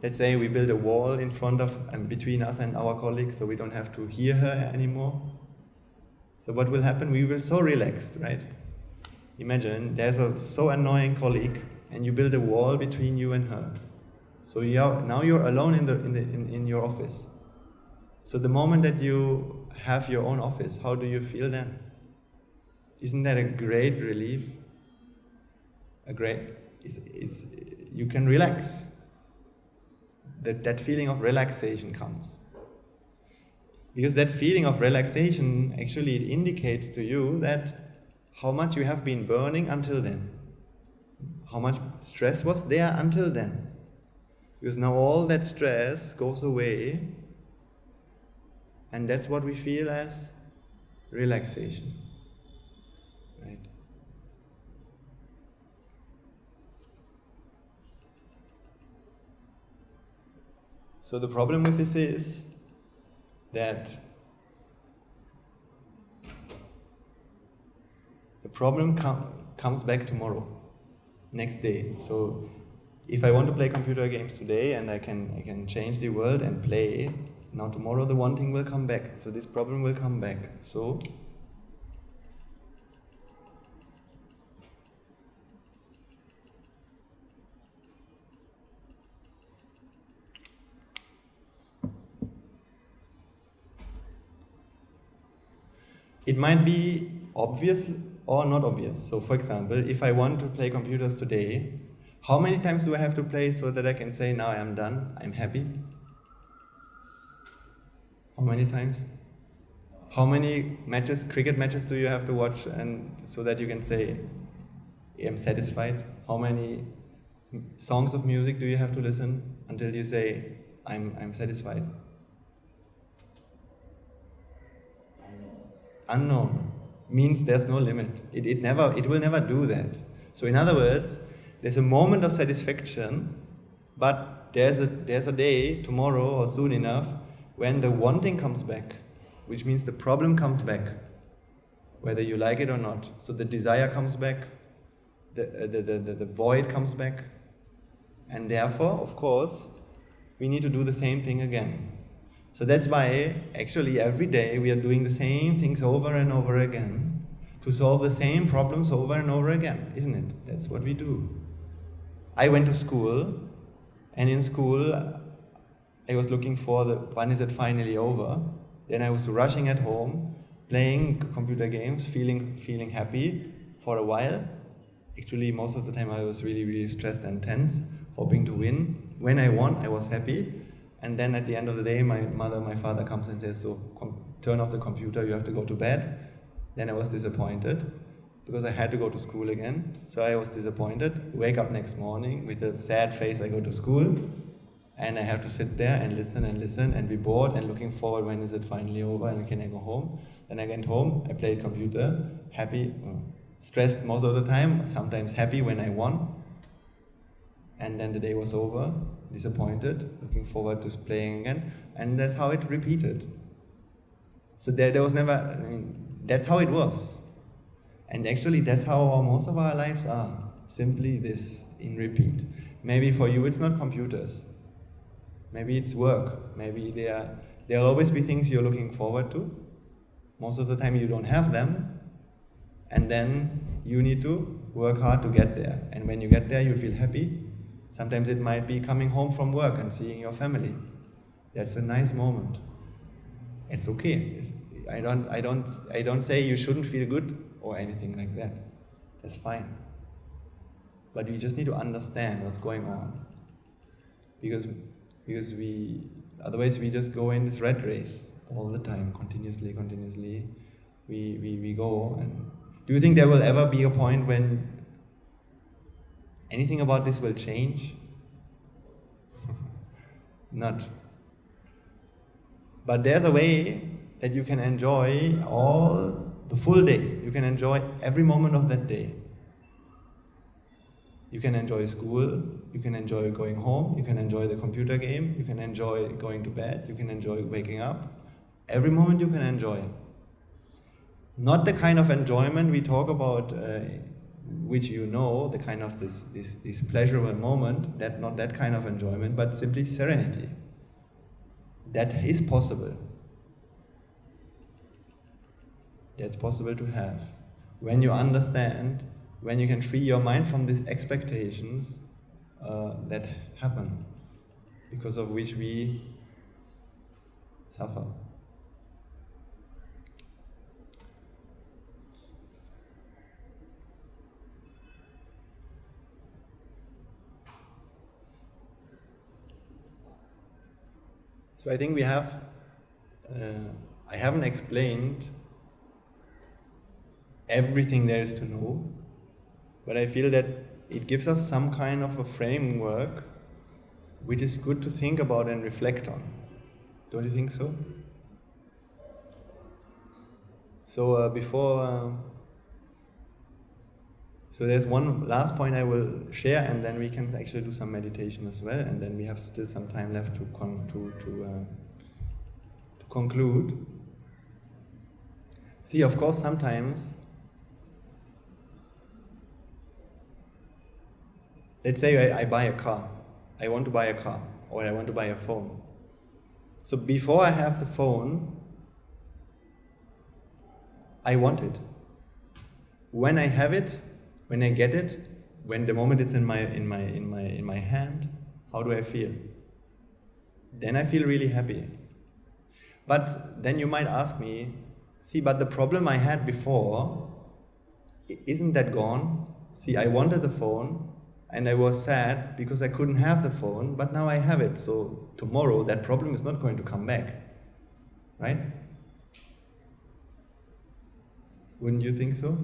let's say we build a wall in front of and between us and our colleague, so we don't have to hear her anymore. So what will happen? We will so relaxed, right? Imagine there's a so annoying colleague, and you build a wall between you and her. So now you're alone in your office. So the moment that you have your own office, how do you feel then? Isn't that a great relief? You can relax. That feeling of relaxation comes. Because that feeling of relaxation, actually it indicates to you that how much you have been burning until then. How much stress was there until then. Because now all that stress goes away, and that's what we feel as relaxation. Right? So the problem with this is that the problem comes back tomorrow, next day. So if I want to play computer games today and I can change the world and play, now tomorrow the wanting will come back. So this problem will come back. So it might be obvious or not obvious. So for example, if I want to play computers today, how many times do I have to play so that I can say, now I'm done, I'm happy? How many times? How many cricket matches do you have to watch and so that you can say, I'm satisfied? How many songs of music do you have to listen until you say, I'm satisfied? Unknown means there's no limit. It will never do that. So in other words, there's a moment of satisfaction, but there's a day, tomorrow or soon enough, when the wanting comes back, which means the problem comes back, whether you like it or not. So the desire comes back, the void comes back, and therefore, of course, we need to do the same thing again. So that's why, actually, every day we are doing the same things over and over again to solve the same problems over and over again, isn't it? That's what we do. I went to school, and in school, I was looking for when is it finally over. Then I was rushing at home, playing computer games, feeling happy for a while. Actually, most of the time I was really, really stressed and tense, hoping to win. When I won, I was happy. And then at the end of the day, my father comes and says, so turn off the computer, you have to go to bed. Then I was disappointed because I had to go to school again. So I was disappointed, wake up next morning with a sad face, I go to school. And I have to sit there and listen and be bored and looking forward when is it finally over and can I go home. Then I went home, I played computer, happy, stressed most of the time, sometimes happy when I won. And then the day was over, disappointed, looking forward to playing again. And that's how it repeated. So there was never, that's how it was. And actually that's how most of our lives are. Simply this, in repeat. Maybe for you it's not computers. Maybe it's work. Maybe there'll always be things you're looking forward to. Most of the time you don't have them. And then you need to work hard to get there. And when you get there, you feel happy. Sometimes it might be coming home from work and seeing your family. That's a nice moment. It's okay. I don't say you shouldn't feel good or anything like that. That's fine. But we just need to understand what's going on. Because Otherwise, we just go in this rat race all the time, continuously. We go. And do you think there will ever be a point when anything about this will change? Not. But there's a way that you can enjoy all the full day. You can enjoy every moment of that day. You can enjoy school, you can enjoy going home, you can enjoy the computer game, you can enjoy going to bed, you can enjoy waking up. Every moment you can enjoy. Not the kind of enjoyment we talk about, which you know, the kind of this pleasurable moment, not that kind of enjoyment, but simply serenity. That is possible. That's possible to have. When you understand, when you can free your mind from these expectations that happen, because of which we suffer. So I think we have, I haven't explained everything there is to know, but I feel that it gives us some kind of a framework which is good to think about and reflect on. Don't you think so? So so there's one last point I will share, and then we can actually do some meditation as well, and then we have still some time left to conclude. See, of course, sometimes, let's say I buy a car. I want to buy a car, or I want to buy a phone. So before I have the phone, I want it. When I have it, when I get it, when the moment it's in my hand, how do I feel? Then I feel really happy. But then you might ask me, see, but the problem I had before, isn't that gone? See, I wanted the phone, and I was sad because I couldn't have the phone, but now I have it. So tomorrow that problem is not going to come back, right? Wouldn't you think so?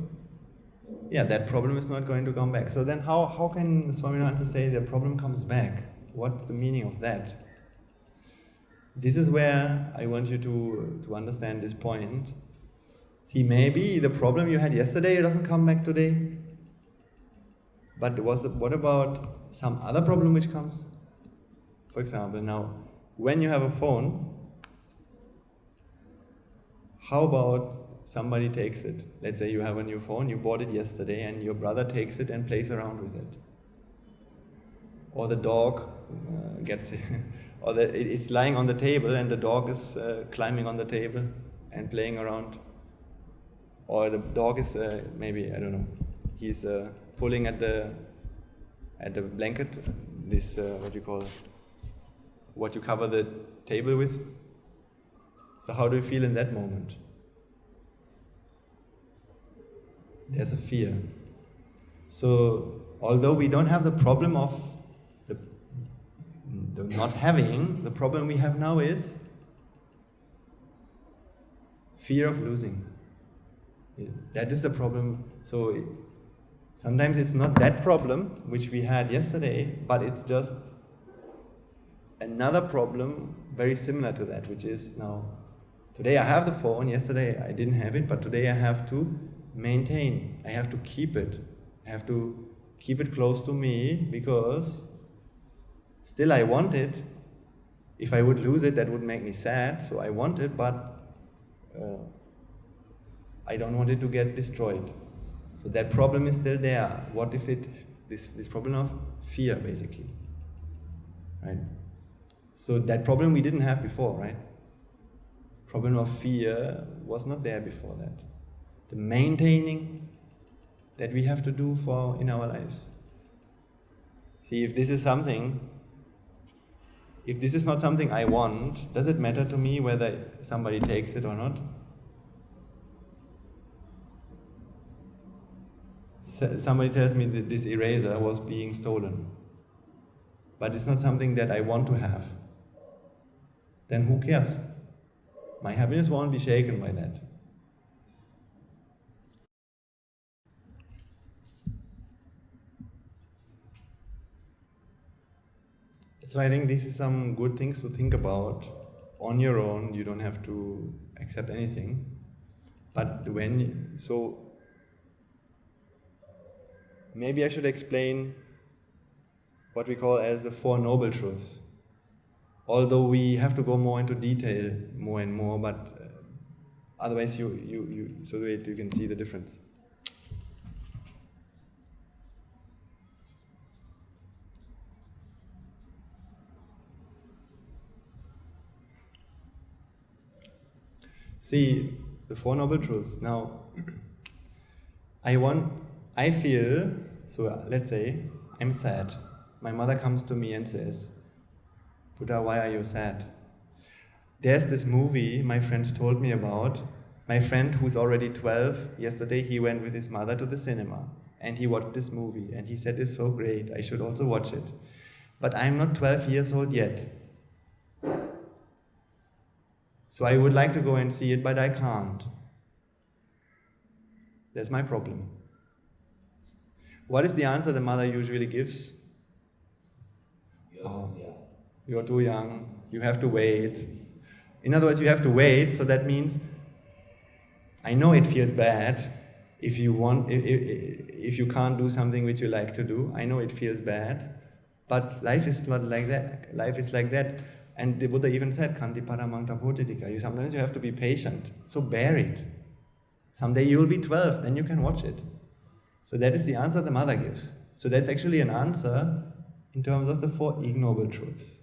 Yeah, that problem is not going to come back. So then how can Swaminathan say the problem comes back? What's the meaning of that? This is where I want you to understand this point. See, maybe the problem you had yesterday doesn't come back today. But what about some other problem which comes? For example, now, when you have a phone, how about somebody takes it? Let's say you have a new phone, you bought it yesterday, and your brother takes it and plays around with it. Or the dog gets it. Or it's lying on the table and the dog is climbing on the table and playing around. Or the dog is maybe, I don't know, he's pulling at the blanket, this what you cover the table with. So how do you feel in that moment? There's a fear. So although we don't have the problem of the not having, the problem we have now is fear of losing. That is the problem. So sometimes it's not that problem which we had yesterday, but it's just another problem very similar to that, which is now, today I have the phone, yesterday I didn't have it, but today I have to maintain, I have to keep it. I have to keep it close to me because still I want it. If I would lose it, that would make me sad, so I want it, but I don't want it to get destroyed. So that problem is still there. What if this problem of fear, basically, right? So that problem we didn't have before, right? Problem of fear was not there before that. The maintaining that we have to do in our lives. See, if this is not something I want, does it matter to me whether somebody takes it or not? Somebody tells me that this eraser was being stolen, but it's not something that I want to have. then who cares? My happiness won't be shaken by that. So I think this is some good things to think about on your own. You don't have to accept anything. But maybe I should explain what we call as the Four Noble Truths. Although we have to go more into detail more and more, but otherwise so that you can see the difference. See, the Four Noble Truths. Now, I feel, so let's say, I'm sad. My mother comes to me and says, Buddha, why are you sad? There's this movie my friends told me about. My friend who's already 12, yesterday he went with his mother to the cinema and he watched this movie and he said it's so great, I should also watch it. But I'm not 12 years old yet. So I would like to go and see it, but I can't. That's my problem. What is the answer the mother usually gives? You're too young, you have to wait. In other words, you have to wait, so that means I know it feels bad if you can't do something which you like to do. I know it feels bad, but life is not like that. Life is like that. And the Buddha even said, Kanti paramangta bodhitika. Sometimes you have to be patient. So bear it. Someday you'll be 12, then you can watch it. So that is the answer the mother gives. So that's actually an answer in terms of the Four Ignoble Truths.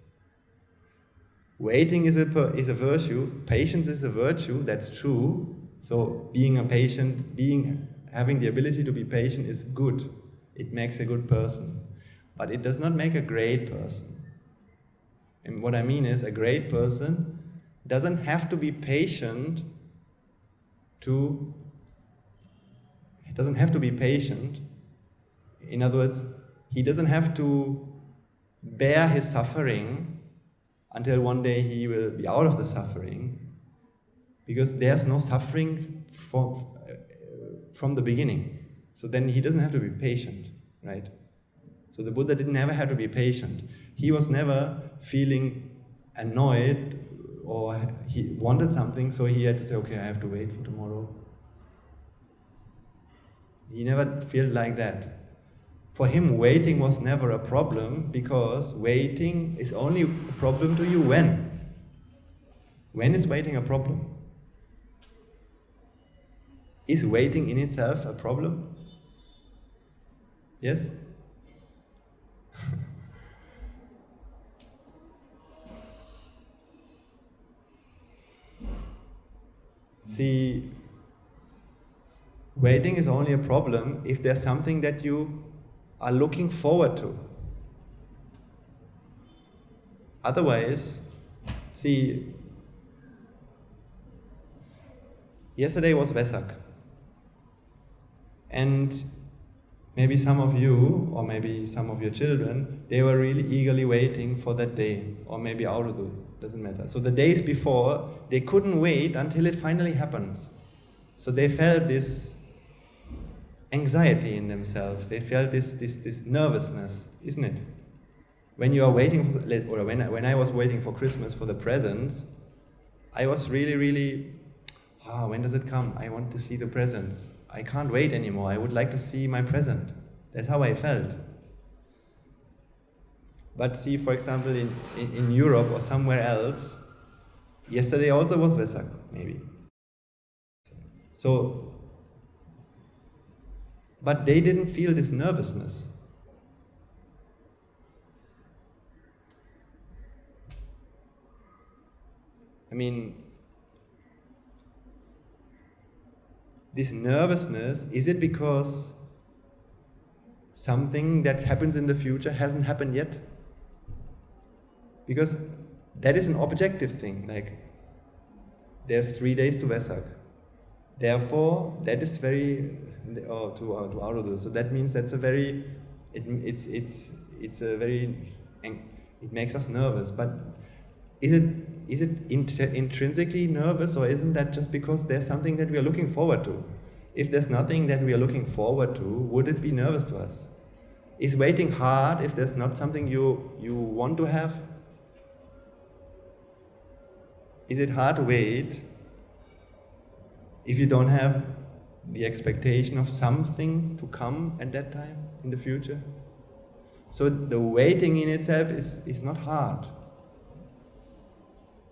Waiting is a virtue. Patience is a virtue. That's true. So being a patient, having the ability to be patient is good. It makes a good person. But it does not make a great person. And what I mean is, a great person doesn't have to be patient In other words, he doesn't have to bear his suffering until one day he will be out of the suffering, because there's no suffering from the beginning. So then he doesn't have to be patient, right? So the Buddha didn't ever have to be patient. He was never feeling annoyed or he wanted something, so he had to say, okay, I have to wait for tomorrow. He never felt like that. For him, waiting was never a problem, because waiting is only a problem to you when? When is waiting a problem? Is waiting in itself a problem? Yes? See, waiting is only a problem if there's something that you are looking forward to. Otherwise, see, yesterday was Vesak. And maybe some of you, or maybe some of your children, they were really eagerly waiting for that day, or maybe Aurudu, doesn't matter. So the days before, they couldn't wait until it finally happens. So they felt this anxiety in themselves. They felt this nervousness, isn't it? When you are waiting for, or when I was waiting for Christmas for the presents, I was really, when does it come? I want to see the presents. I can't wait anymore. I would like to see my present. That's how I felt. But see, for example, in Europe or somewhere else, yesterday also was Vesak, maybe. So, but they didn't feel this nervousness. I mean, this nervousness, is it because something that happens in the future hasn't happened yet? Because that is an objective thing, like there's 3 days to Vesak. Therefore, that is very, to Aurudu. So that means that's a very, it makes us nervous. But is is it intrinsically nervous, or isn't that just because there's something that we are looking forward to? If there's nothing that we are looking forward to, would it be nervous to us? Is waiting hard if there's not something you want to have? Is it hard to wait if you don't have the expectation of something to come at that time in the future? So the waiting in itself is not hard,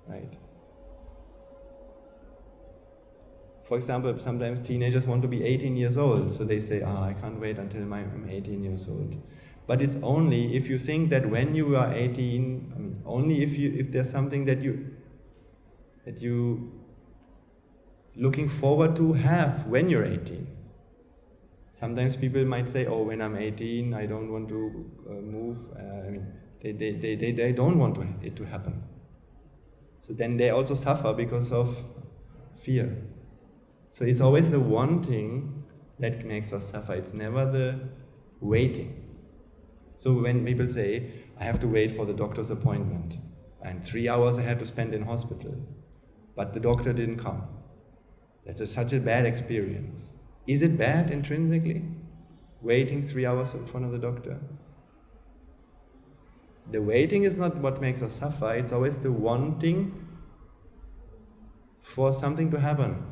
right? For example, sometimes teenagers want to be 18 years old, so they say, I can't wait until I'm 18 years old. But it's only if you think that when you are 18, only if there's something that you looking forward to have when you're 18. Sometimes people might say, when I'm 18, I don't want to move. They don't want it to happen. So then they also suffer because of fear. So it's always the wanting that makes us suffer. It's never the waiting. So when people say, I have to wait for the doctor's appointment, and 3 hours I had to spend in hospital, but the doctor didn't come. That's such a bad experience. Is it bad intrinsically? Waiting 3 hours in front of the doctor? The waiting is not what makes us suffer, it's always the wanting for something to happen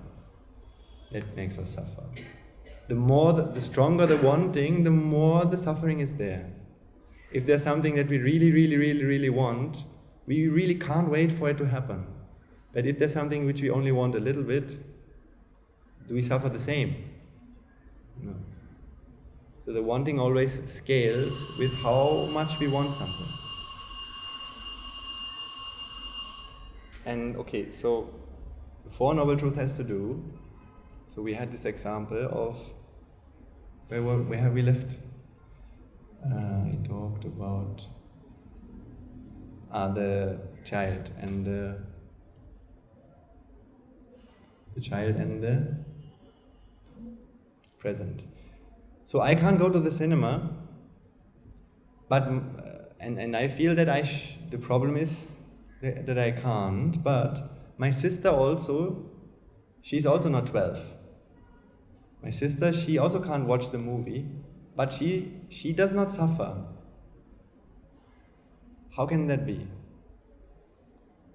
that makes us suffer. The stronger the wanting, the more the suffering is there. If there's something that we really, really, really, really want, we really can't wait for it to happen. But if there's something which we only want a little bit, do we suffer the same? No. So the wanting always scales with how much we want something. And okay, so the Four Noble Truths has to do. So we had this example of where have we left? I talked about the child and the present. So I can't go to the cinema, but and I feel that the problem is that I can't. But my sister also, she's also not 12. My sister, she also can't watch the movie, but she does not suffer. How can that be?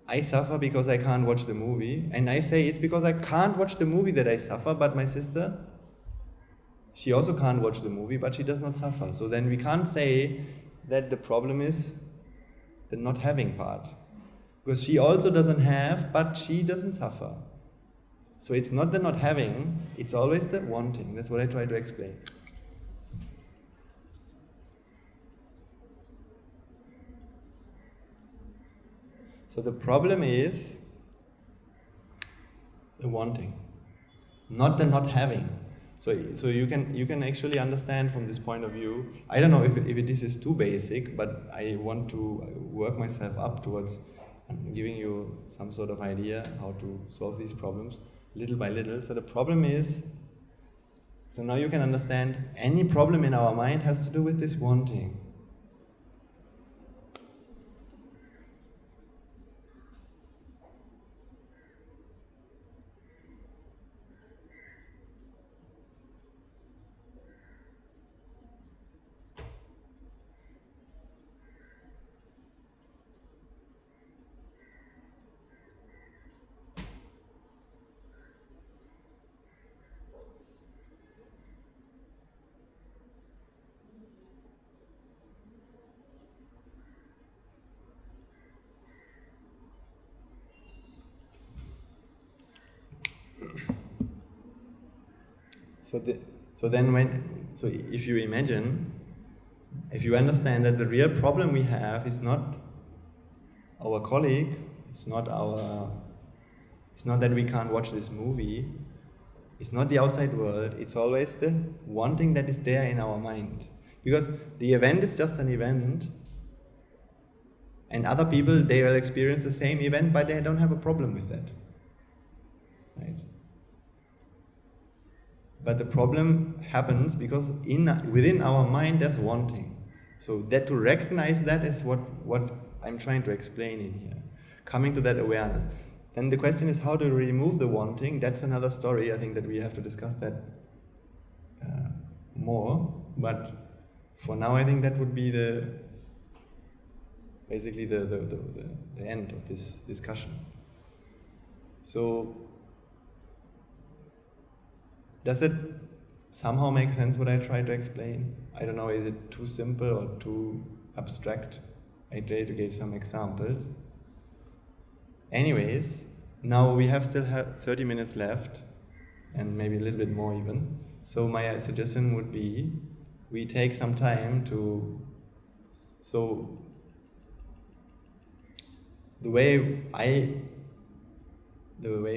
I suffer because I can't watch the movie, and I say it's because I can't watch the movie that I suffer, but my sister, she also can't watch the movie, but she does not suffer. So then we can't say that the problem is the not having part. Because she also doesn't have, but she doesn't suffer. So it's not the not having, it's always the wanting. That's what I try to explain. So the problem is the wanting, not the not having. So you can actually understand from this point of view. I don't know if this is too basic, but I want to work myself up towards giving you some sort of idea how to solve these problems little by little. So the problem is, so now you can understand any problem in our mind has to do with this wanting. So if you imagine, if you understand that the real problem we have is not our colleague, it's not that we can't watch this movie, it's not the outside world, it's always the wanting that is there in our mind. Because the event is just an event, and other people, they will experience the same event, but they don't have a problem with that. Right? But the problem happens because within our mind there's wanting. So that to recognize that is what I'm trying to explain in here. coming to that awareness. Then the question is how to remove the wanting. That's another story. I think that we have to discuss that more. But for now, I think that would be basically the end of this discussion. So, does it somehow make sense what I try to explain? I don't know, is it too simple or too abstract? I try to give some examples. Anyways, now we still have 30 minutes left, and maybe a little bit more even. So my suggestion would be, we take some time to, the way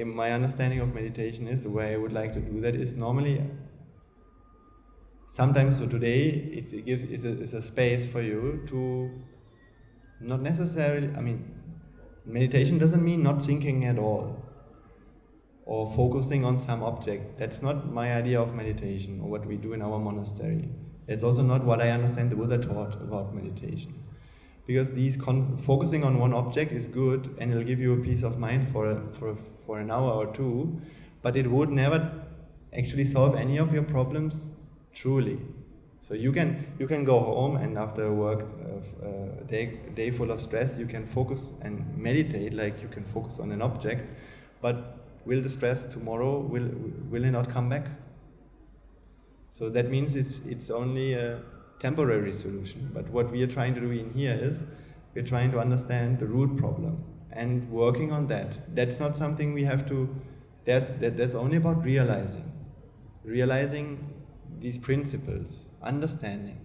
my understanding of meditation is, the way I would like to do that is normally, sometimes, so today, it's a space for you to, not necessarily, meditation doesn't mean not thinking at all, or focusing on some object. That's not my idea of meditation, or what we do in our monastery. It's also not what I understand the Buddha taught about meditation. Because focusing on one object is good, and it'll give you a peace of mind for an hour or two, but it would never actually solve any of your problems truly. So you can go home, and after a work day full of stress, you can focus and meditate like you can focus on an object, but will the stress tomorrow, will it not come back? So that means it's only a temporary solution. But what we are trying to do in here is, we're trying to understand the root problem and working on that. That's not something we have to, that's only about realizing these principles, understanding,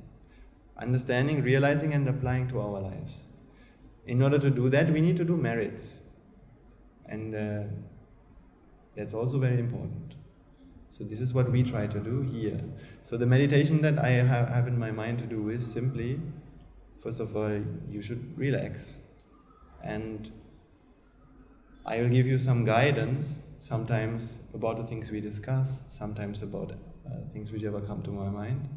realizing and applying to our lives. In order to do that, we need to do merits. And that's also very important. So this is what we try to do here. So the meditation that I have in my mind to do is simply, first of all, you should relax. And I will give you some guidance, sometimes about the things we discuss, sometimes about things which ever come to my mind.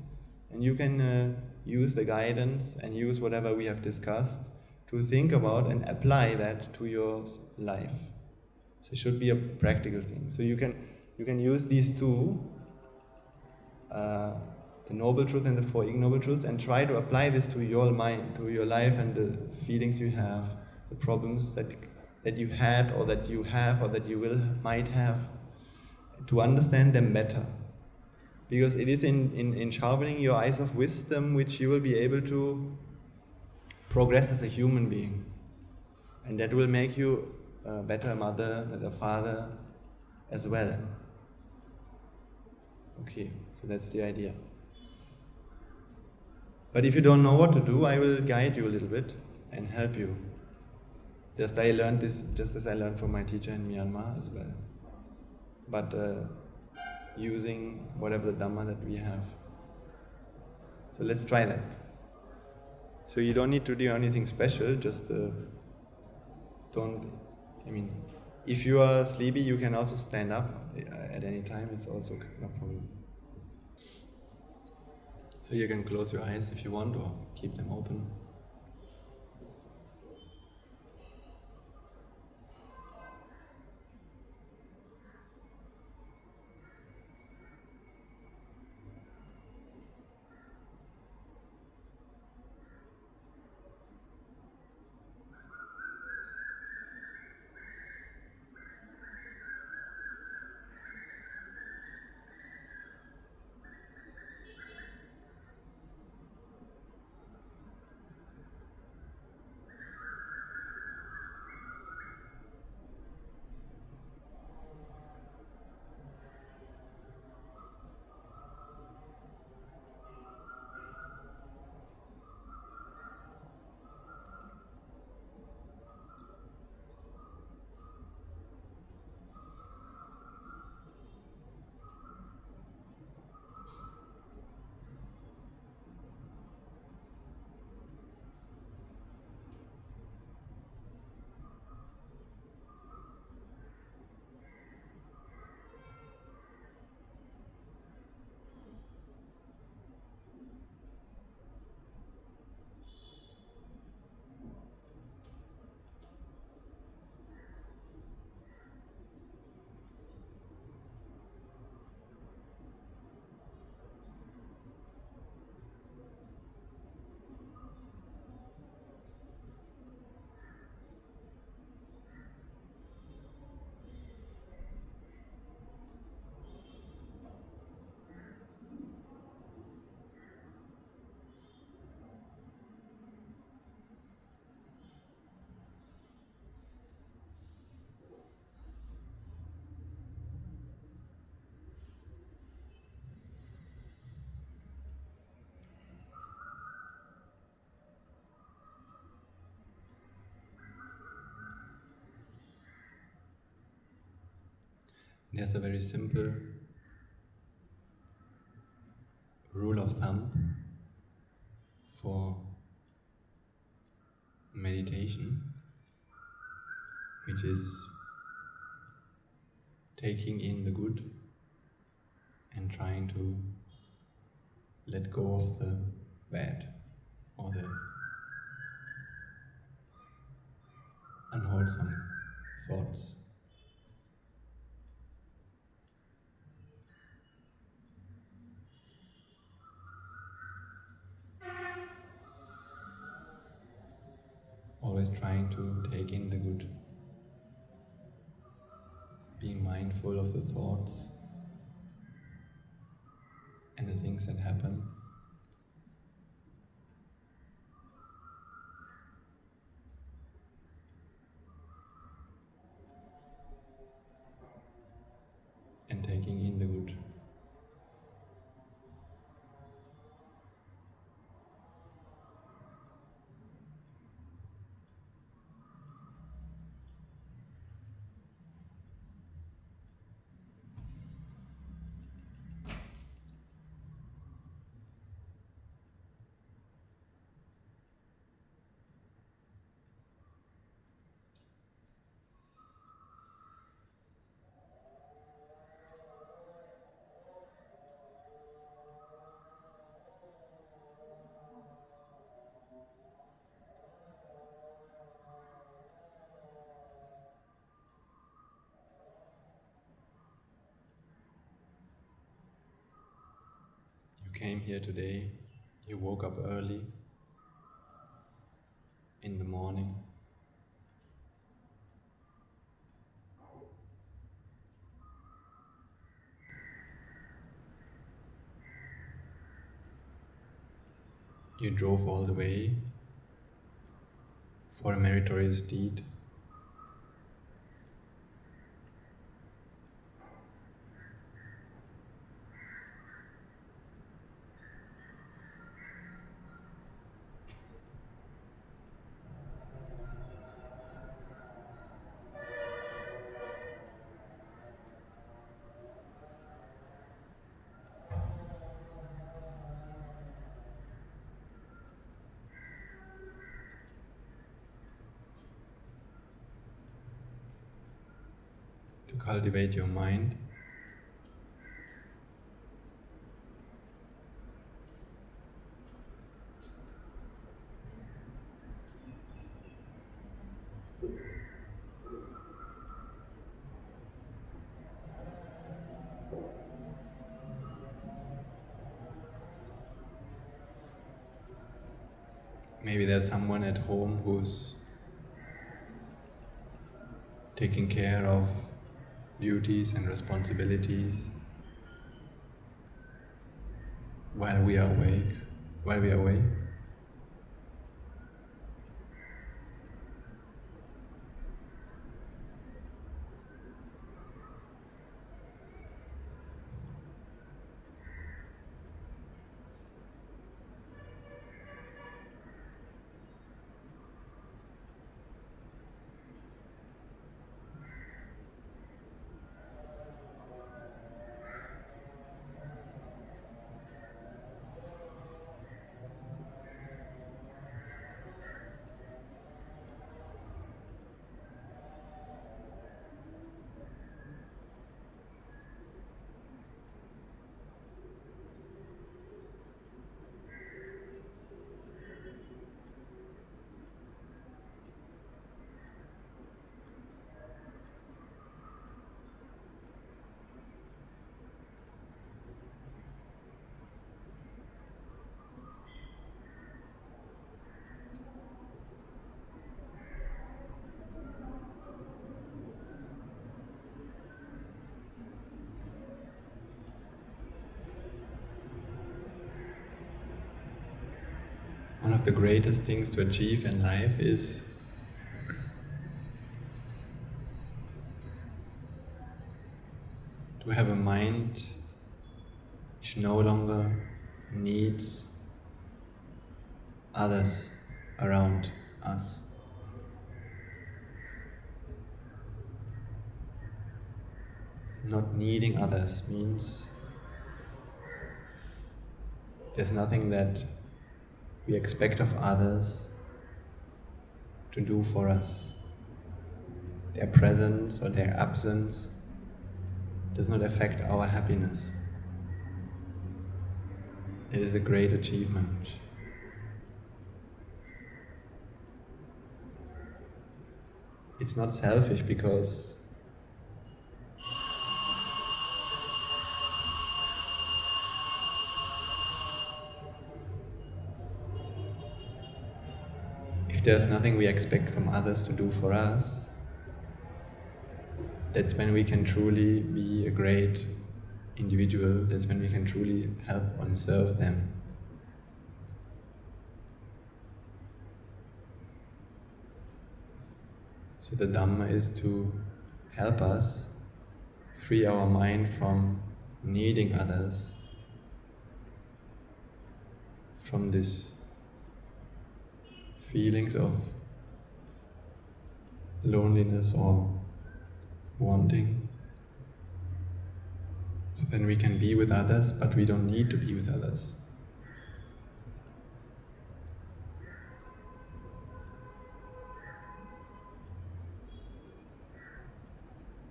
And you can use the guidance and use whatever we have discussed to think about and apply that to your life. So it should be a practical thing. So you can use these two, the Noble Truth and the Four Ignoble Truths, and try to apply this to your mind, to your life, and the feelings you have, the problems that you had, or that you have, or that you might have, to understand them better. Because it is in sharpening your eyes of wisdom which you will be able to progress as a human being. And that will make you a better mother, a better father as well. Okay, so that's the idea. But if you don't know what to do, I will guide you a little bit and help you. Just as I learned from my teacher in Myanmar as well. But using whatever the Dhamma that we have. So let's try that. So you don't need to do anything special, just if you are sleepy, you can also stand up at any time, it's also no problem. So you can close your eyes if you want, or keep them open. There's a very simple rule of thumb for meditation, which is taking in the good and trying to let go of the bad or the unwholesome thoughts. Always trying to take in the good, being mindful of the thoughts and the things that happen. And taking in the good. You came here today, you woke up early in the morning. You drove all the way for a meritorious deed. To cultivate your mind. Maybe there's someone at home who's taking care of duties and responsibilities while we are awake. One of the greatest things to achieve in life is to have a mind which no longer needs others around us. not needing others means there's nothing that we expect of others to do for us. Their presence or their absence does not affect our happiness. It is a great achievement. It's not selfish because if there's nothing we expect from others to do for us, that's when we can truly be a great individual, that's when we can truly help and serve them. So the Dhamma is to help us free our mind from needing others, from these feelings of loneliness or wanting. So then we can be with others, but we don't need to be with others.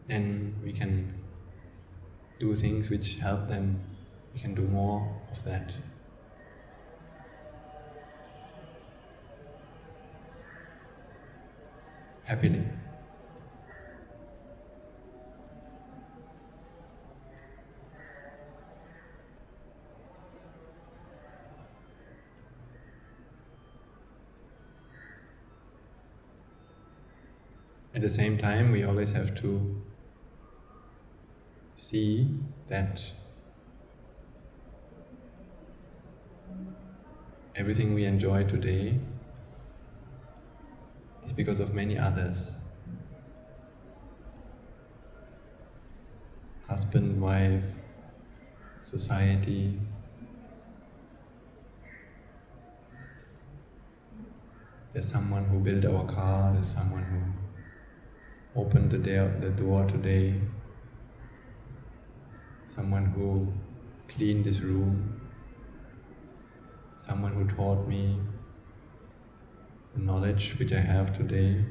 Then we can do things which help them. We can do more of that. Happily. At the same time, we always have to see that everything we enjoy today is because of many others. Husband, wife, society. There's someone who built our car, there's someone who opened the door today, someone who cleaned this room, someone who taught me the knowledge which I have today.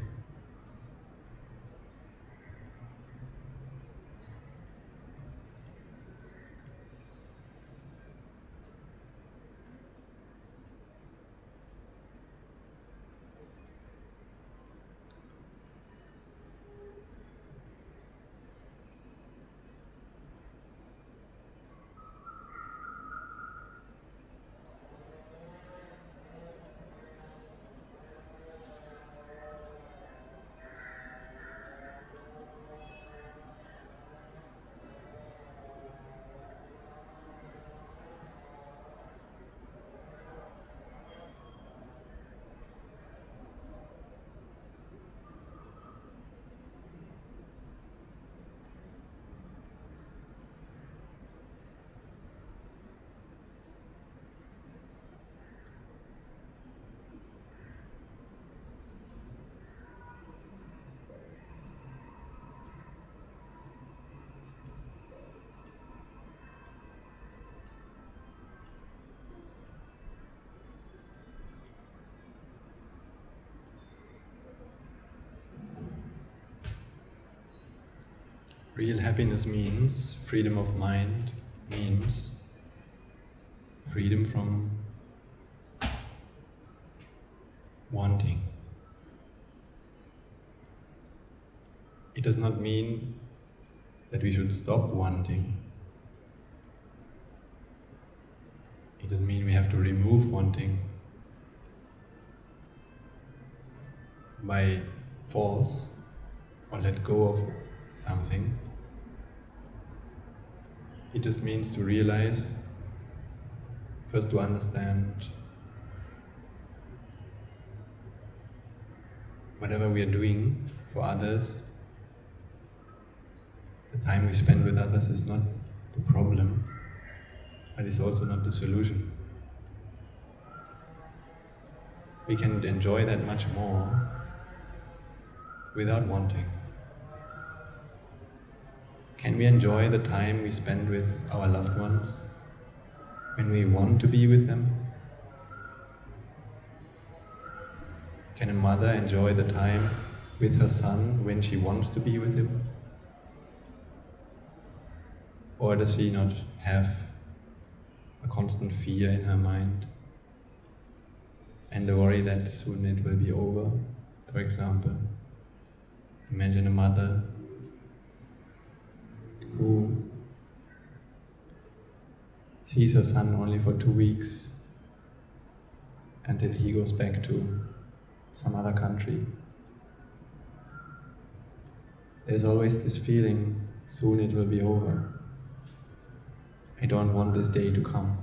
Real happiness means freedom of mind, means freedom from wanting. It does not mean that we should stop wanting. It doesn't mean we have to remove wanting by force or let go of something. It just means to realize, first to understand whatever we are doing for others, the time we spend with others is not the problem, but it's also not the solution. We can enjoy that much more without wanting. Can we enjoy the time we spend with our loved ones when we want to be with them? Can a mother enjoy the time with her son when she wants to be with him? Or does she not have a constant fear in her mind and the worry that soon it will be over? For example, imagine a mother who sees her son only for 2 weeks until he goes back to some other country. There's always this feeling, soon it will be over. I don't want this day to come.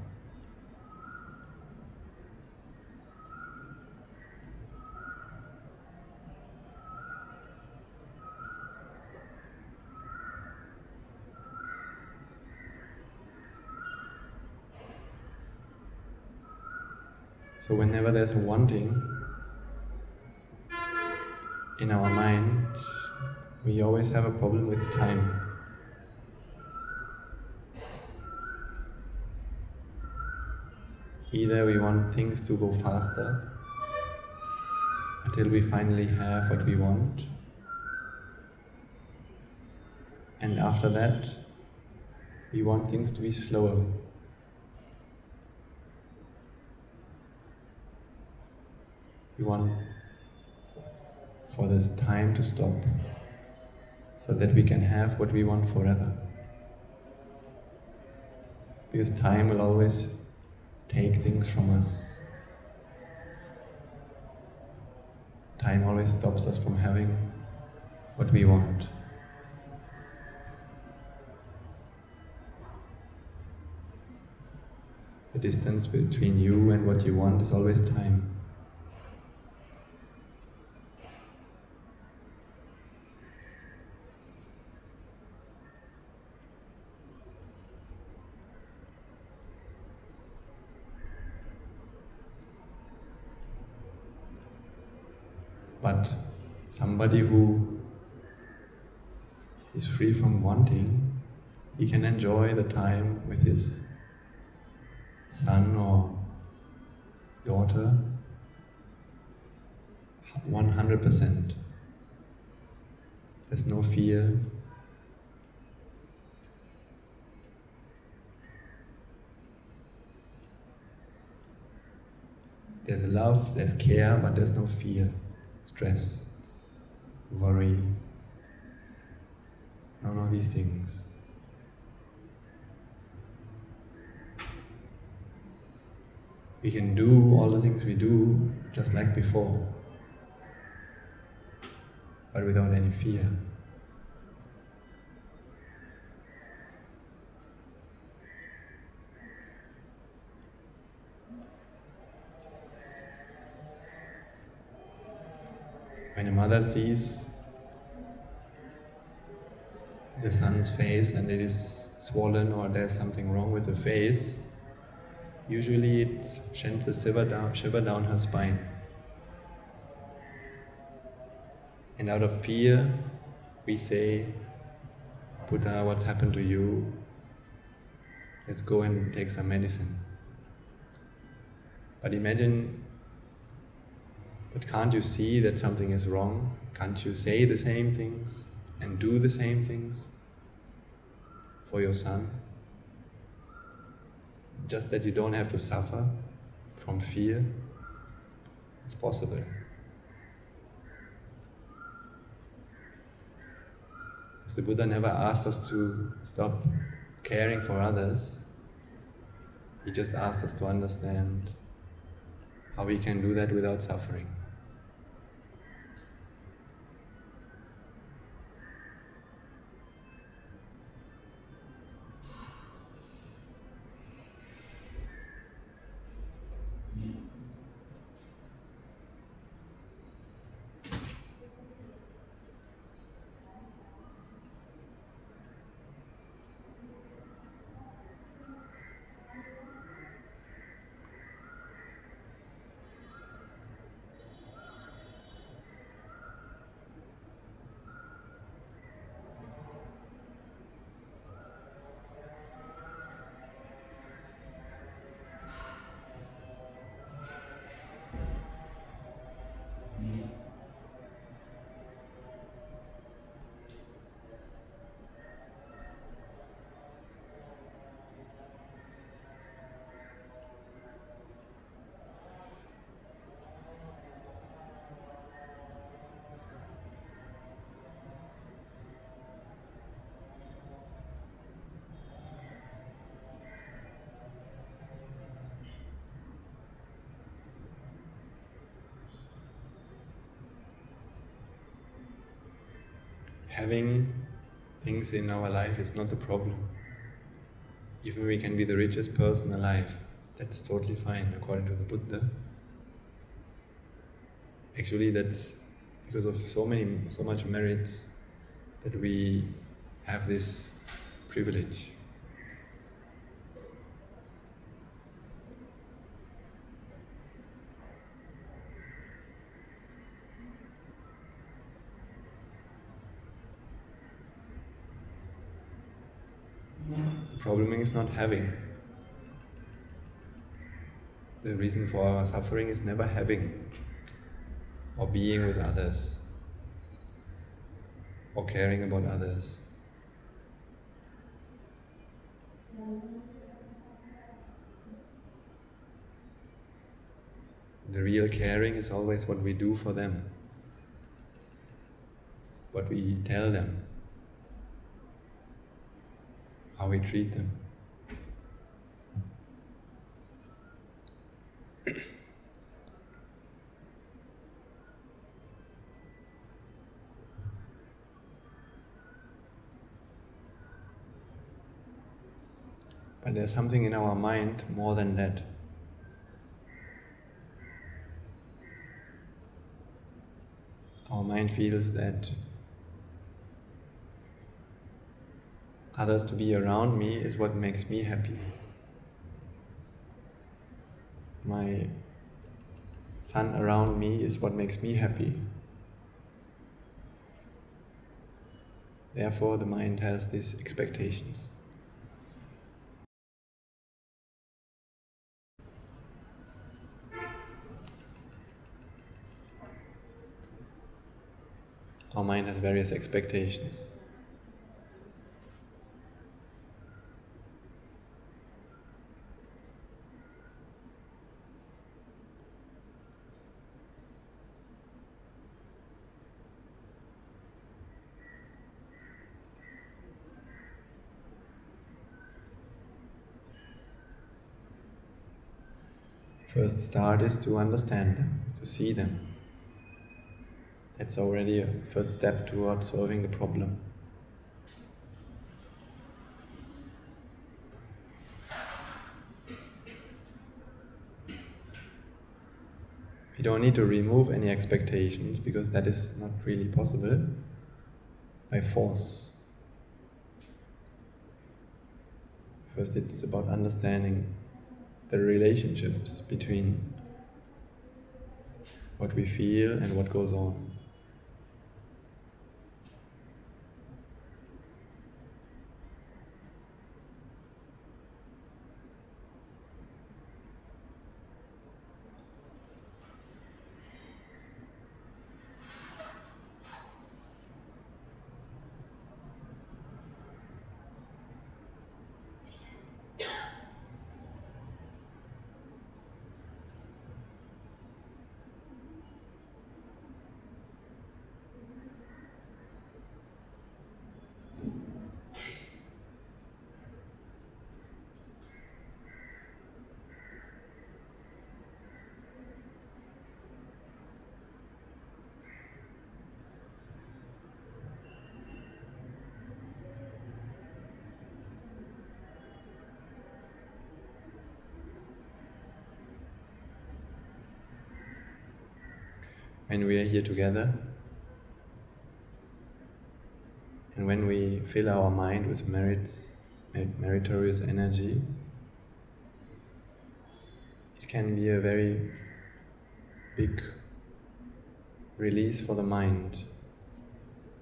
So whenever there's a wanting in our mind, we always have a problem with time. Either we want things to go faster until we finally have what we want, and after that we want things to be slower. We want for this time to stop so that we can have what we want forever. Because time will always take things from us. Time always stops us from having what we want. The distance between you and what you want is always time. But somebody who is free from wanting, he can enjoy the time with his son or daughter 100%. There's no fear. There's love, there's care, but there's no fear, stress, worry, none of these things. We can do all the things we do just like before, but without any fear. When a mother sees the son's face and it is swollen or there's something wrong with the face, usually it sends a shiver down her spine. And out of fear, we say, Buddha, what's happened to you? Let's go and take some medicine. But imagine, but can't you see that something is wrong? Can't you say the same things and do the same things for your son? Just that you don't have to suffer from fear. It's possible. Because the Buddha never asked us to stop caring for others. He just asked us to understand how we can do that without suffering. having things in our life is not the problem. Even we can be the richest person alive. That's totally fine according to the Buddha. Actually, that's because of so much merits that we have this privilege. The problem is not having. The reason for our suffering is never having, or being with others, or caring about others. The real caring is always what we do for them, what we tell them, how we treat them. But there's something in our mind more than that. Our mind feels that others to be around me is what makes me happy. My son around me is what makes me happy. Therefore, the mind has these expectations. Our mind has various expectations. First start is to understand them, to see them. That's already a first step towards solving the problem. We don't need to remove any expectations because that is not really possible by force. First, it's about understanding the relationships between what we feel and what goes on. When we are here together, and when we fill our mind with meritorious energy, it can be a very big release for the mind,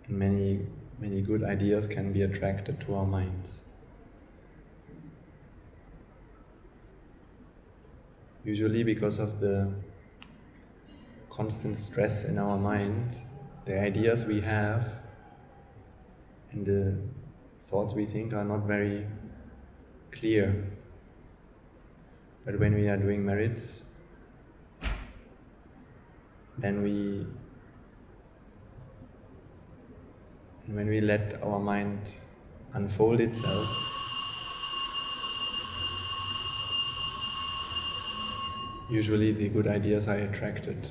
and many good ideas can be attracted to our minds. Usually because of the constant stress in our mind, the ideas we have and the thoughts we think are not very clear. But when we are doing merits, then when we let our mind unfold itself, usually the good ideas are attracted.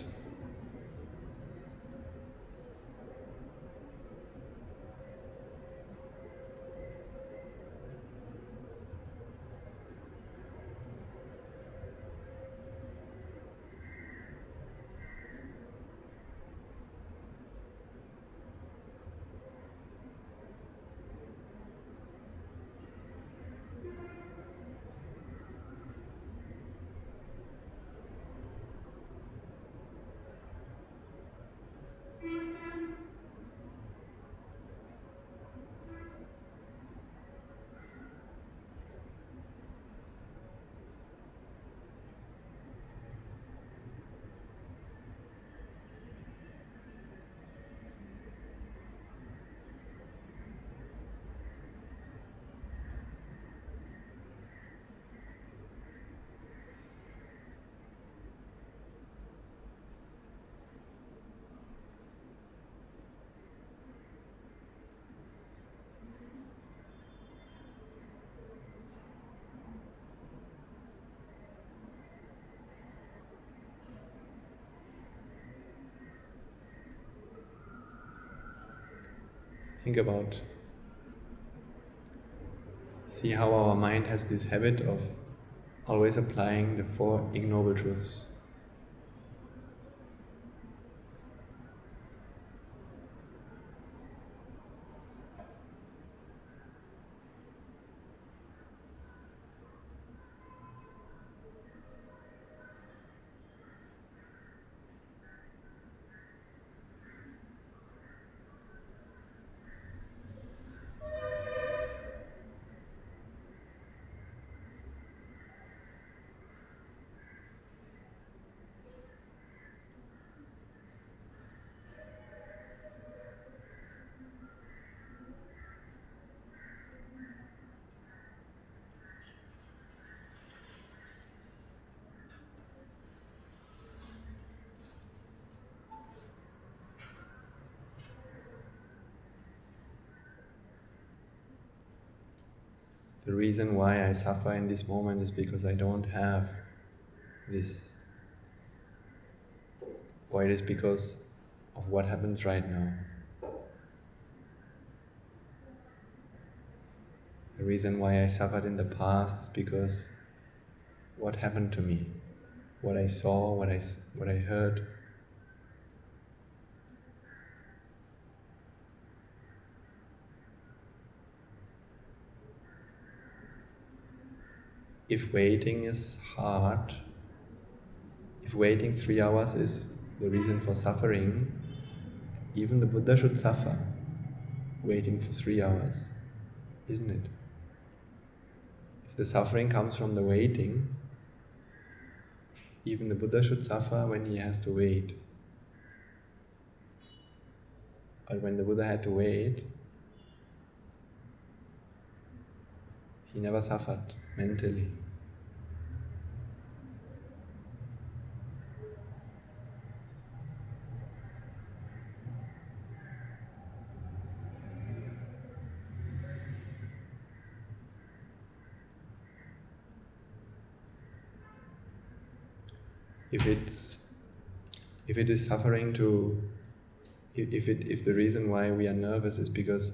Think about, see how our mind has this habit of always applying the 4 Ignoble Truths. The reason why I suffer in this moment is because I don't have this. Or it is because of what happens right now. The reason why I suffered in the past is because what happened to me, what I saw, what I heard. If waiting is hard, if waiting 3 hours is the reason for suffering, even the Buddha should suffer waiting for 3 hours, isn't it? If the suffering comes from the waiting, even the Buddha should suffer when he has to wait. But when the Buddha had to wait, he never suffered mentally. If it is suffering to, if the reason why we are nervous is because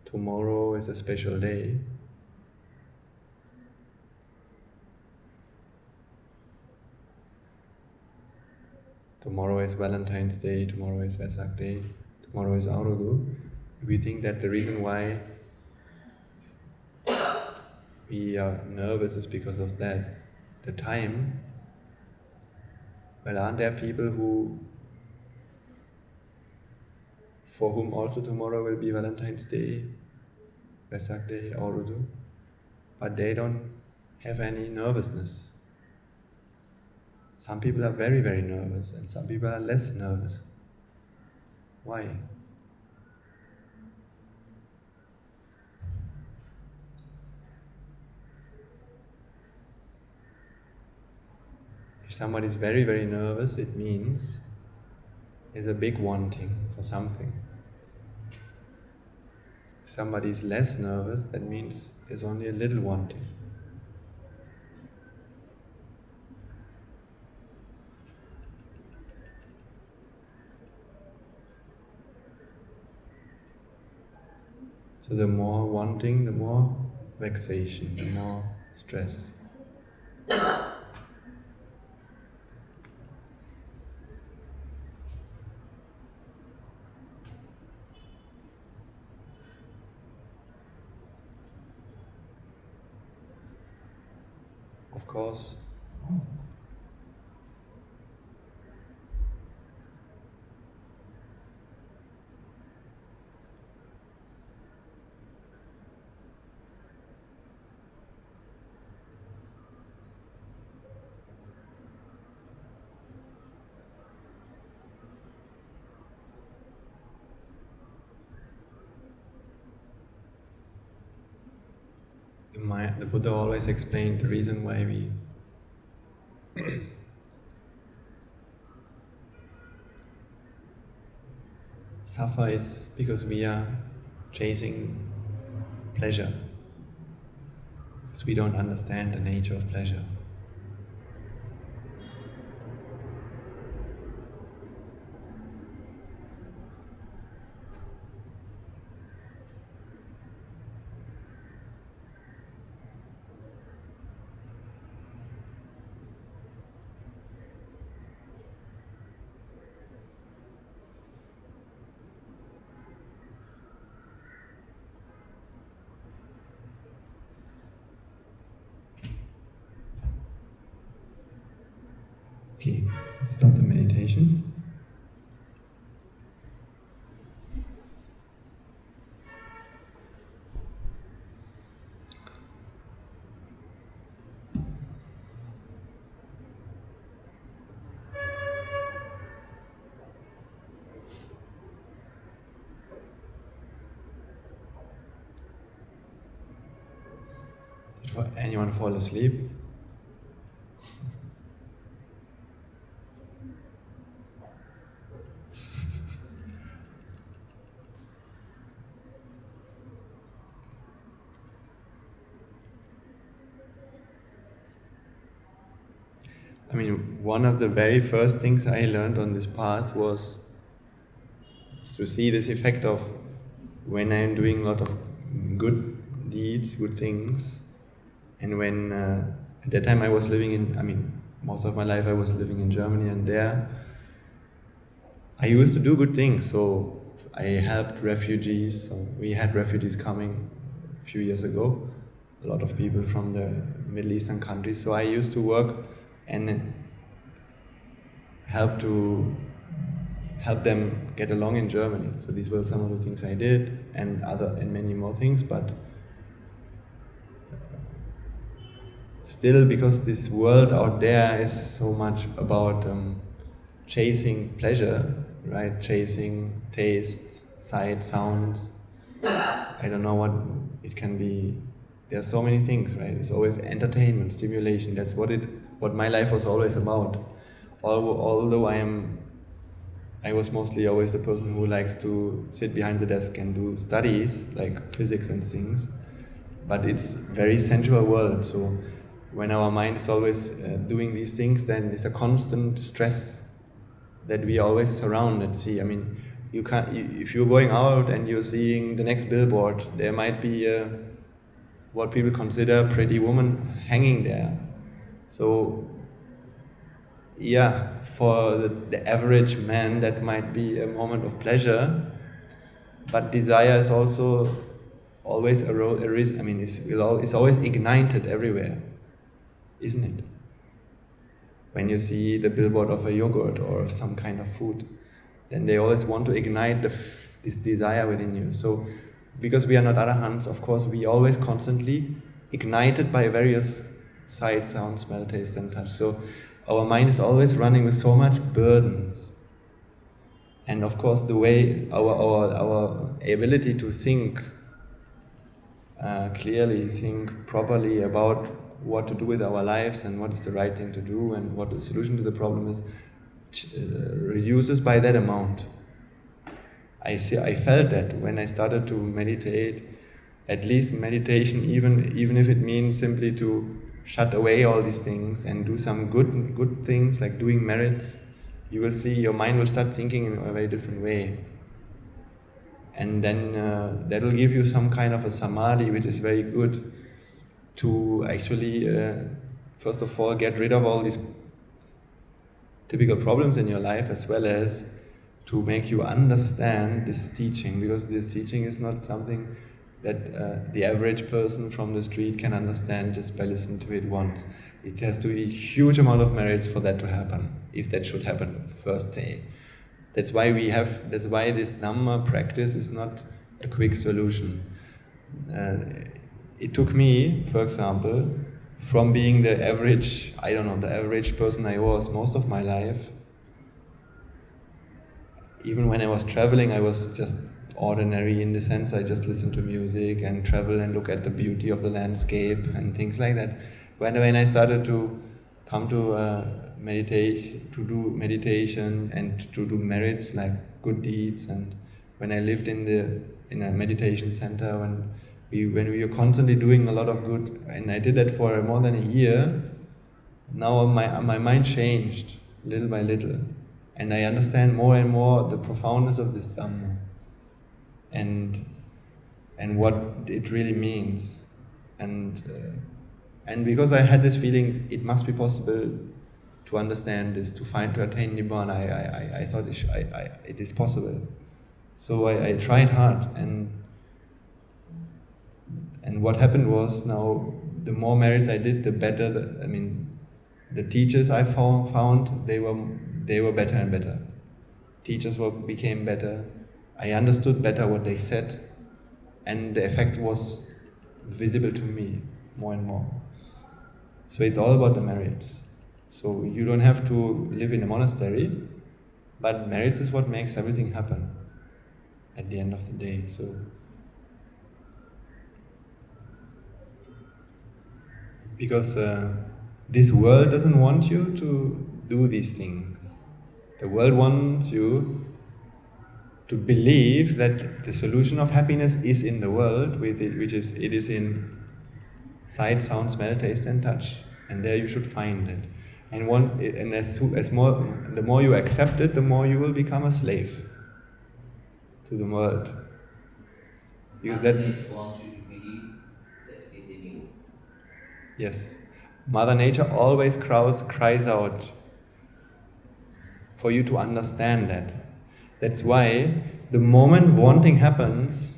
tomorrow is a special day, tomorrow is Valentine's Day, tomorrow is Vesak Day, tomorrow is Aurodu, we think that the reason why we are nervous is because of that. The time, well, aren't there people for whom also tomorrow will be Valentine's Day, Vesak Day, Aurodu, but they don't have any nervousness. Some people are very, very nervous, and some people are less nervous. Why? If somebody is very, very nervous, it means there's a big wanting for something. If somebody is less nervous, that means there's only a little wanting. So the more wanting, the more vexation, the more stress. Of course, the Buddha always explained the reason why we suffer is because we are chasing pleasure, because we don't understand the nature of pleasure. Okay, let's start the meditation. Did anyone fall asleep? I mean, one of the very first things I learned on this path was to see this effect of when I'm doing a lot of good deeds, good things, and when at that time I was living in, most of my life I was living in Germany, and there I used to do good things. So I helped refugees. So we had refugees coming a few years ago, a lot of people from the Middle Eastern countries. So I used to work and help them get along in Germany. So these were some of the things I did, and many more things. But still, because this world out there is so much about chasing pleasure, right? Chasing tastes, sight, sounds. I don't know what it can be. There are so many things, right? It's always entertainment, stimulation. That's what my life was always about. Although I was mostly always the person who likes to sit behind the desk and do studies like physics and things. But it's very sensual world. So when our mind is always doing these things, then it's a constant stress that we are always surrounded. See, I mean, you can't. If you're going out and you're seeing the next billboard, there might be what people consider a pretty woman hanging there. So, yeah, for the average man, that might be a moment of pleasure. But desire is also always it's always ignited everywhere, isn't it? When you see the billboard of a yogurt or some kind of food, then they always want to ignite this desire within you. So, because we are not arahants, of course, we always constantly ignited by various sight, sound, smell, taste, and touch. So, our mind is always running with so much burdens. And of course, the way our ability to think clearly, think properly about what to do with our lives and what is the right thing to do and what the solution to the problem is, reduces by that amount. I felt that when I started to meditate, at least meditation, even if it means simply to shut away all these things and do some good things like doing merits, you will see your mind will start thinking in a very different way. And then that will give you some kind of a samadhi, which is very good to actually, first of all, get rid of all these typical problems in your life, as well as to make you understand this teaching, because this teaching is not something that the average person from the street can understand just by listening to it once. It has to be a huge amount of merits for that to happen, if that should happen first day. That's why this Dhamma practice is not a quick solution. It took me, for example, from being the average person I was most of my life. Even when I was traveling, I was just ordinary in the sense I just listened to music and travel and look at the beauty of the landscape and things like that. When I started to come to do meditation and to do merits like good deeds, and when I lived in a meditation center, when we were constantly doing a lot of good, and I did that for more than a year, now my mind changed little by little, and I understand more and more the profoundness of this Dhamma and what it really means, and because I had this feeling it must be possible to understand this, to attain Nibbana, I thought it is possible. So I tried hard, and what happened was, now the more merits I did, the better. The teachers I found they were better and better. Teachers became better. I understood better what they said, and the effect was visible to me more and more. So it's all about the merits. So you don't have to live in a monastery, but merits is what makes everything happen at the end of the day. So because this world doesn't want you to do these things. The world wants you to believe that the solution of happiness is in the world, which is in sight, sound, smell, taste, and touch, and there you should find it. And the more you accept it, the more you will become a slave to the world. Because that's wants you to believe that it is in you. Yes, Mother Nature always cries out for you to understand that. That's why the moment wanting happens,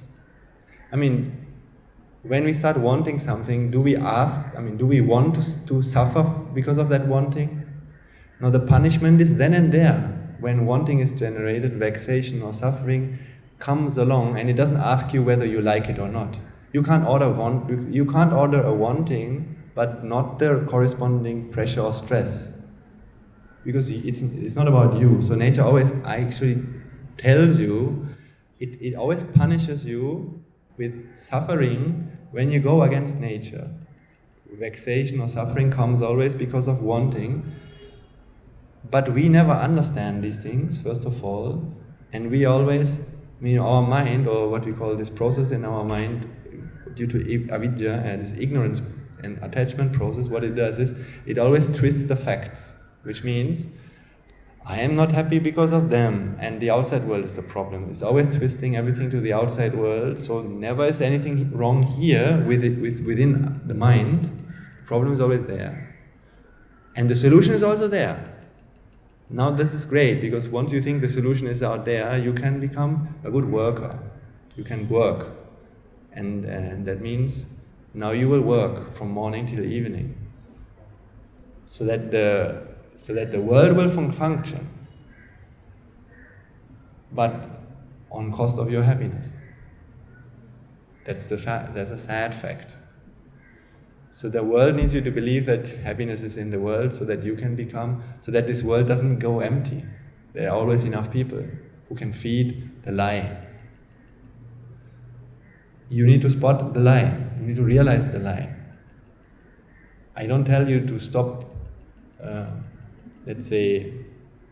when we start wanting something, do we want to suffer because of that wanting? No, the punishment is then and there. When wanting is generated, vexation or suffering comes along, and it doesn't ask you whether you like it or not. You can't order a wanting, but not the corresponding pressure or stress. Because it's not about you. So nature always actually tells you, it always punishes you with suffering when you go against nature. Vexation or suffering comes always because of wanting. But we never understand these things, first of all, and we always, our mind, or what we call this process in our mind, due to avidya and this ignorance and attachment process, what it does is, it always twists the facts, which means, I am not happy because of them, and the outside world is the problem. It's always twisting everything to the outside world, so never is anything wrong here within the mind. The problem is always there. And the solution is also there. Now this is great, because once you think the solution is out there, you can become a good worker. You can work. And that means now you will work from morning till evening. So that the world will function, but on cost of your happiness. That's a sad fact. So the world needs you to believe that happiness is in the world, so that this world doesn't go empty. There are always enough people who can feed the lie. You need to spot the lie. You need to realize the lie. I don't tell you to stop let's say,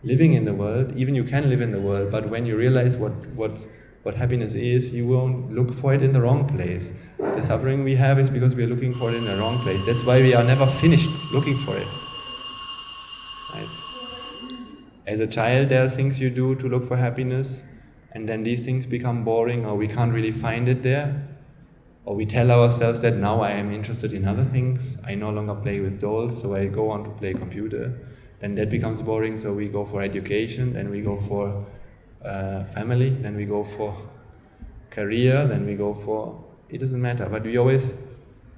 living in the world. Even you can live in the world, but when you realize what happiness is, you won't look for it in the wrong place. The suffering we have is because we are looking for it in the wrong place. That's why we are never finished looking for it. Right? As a child, there are things you do to look for happiness, and then these things become boring, or we can't really find it there. Or we tell ourselves that now I am interested in other things. I no longer play with dolls, so I go on to play computer. Then that becomes boring, so we go for education, then we go for family, then we go for career, then we go for... It doesn't matter, but we always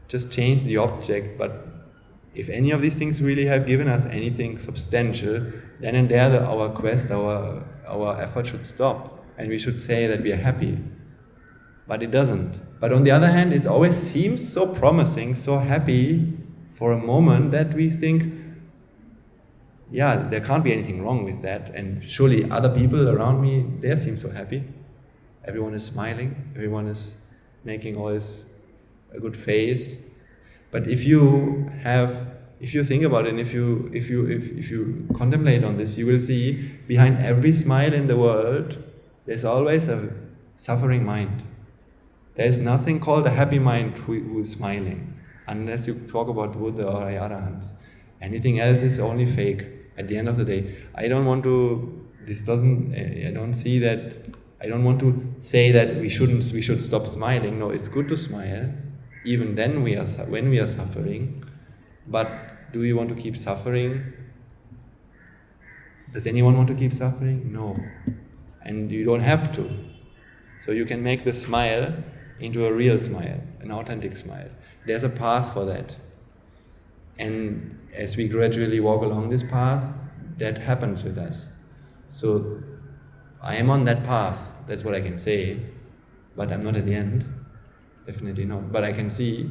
just change the object. But if any of these things really have given us anything substantial, then and there our quest, our effort should stop, and we should say that we are happy. But it doesn't. But on the other hand, it always seems so promising, so happy for a moment, that we think, yeah, there can't be anything wrong with that, and surely other people around me, they seem so happy. Everyone is smiling, everyone is making always a good face. But if you think about it, and if you contemplate on this, you will see behind every smile in the world, there's always a suffering mind. There is nothing called a happy mind who is smiling, unless you talk about Buddha or Arahants. Anything else is only fake. At the end of the day, I don't want to say that we should stop smiling. No, it's good to smile, even then when we are suffering. But do we want to keep suffering? Does anyone want to keep suffering? No. And you don't have to. So you can make the smile into a real smile, an authentic smile. There's a path for that. And as we gradually walk along this path, that happens with us. So I am on that path, that's what I can say, but I'm not at the end, definitely not. But I can see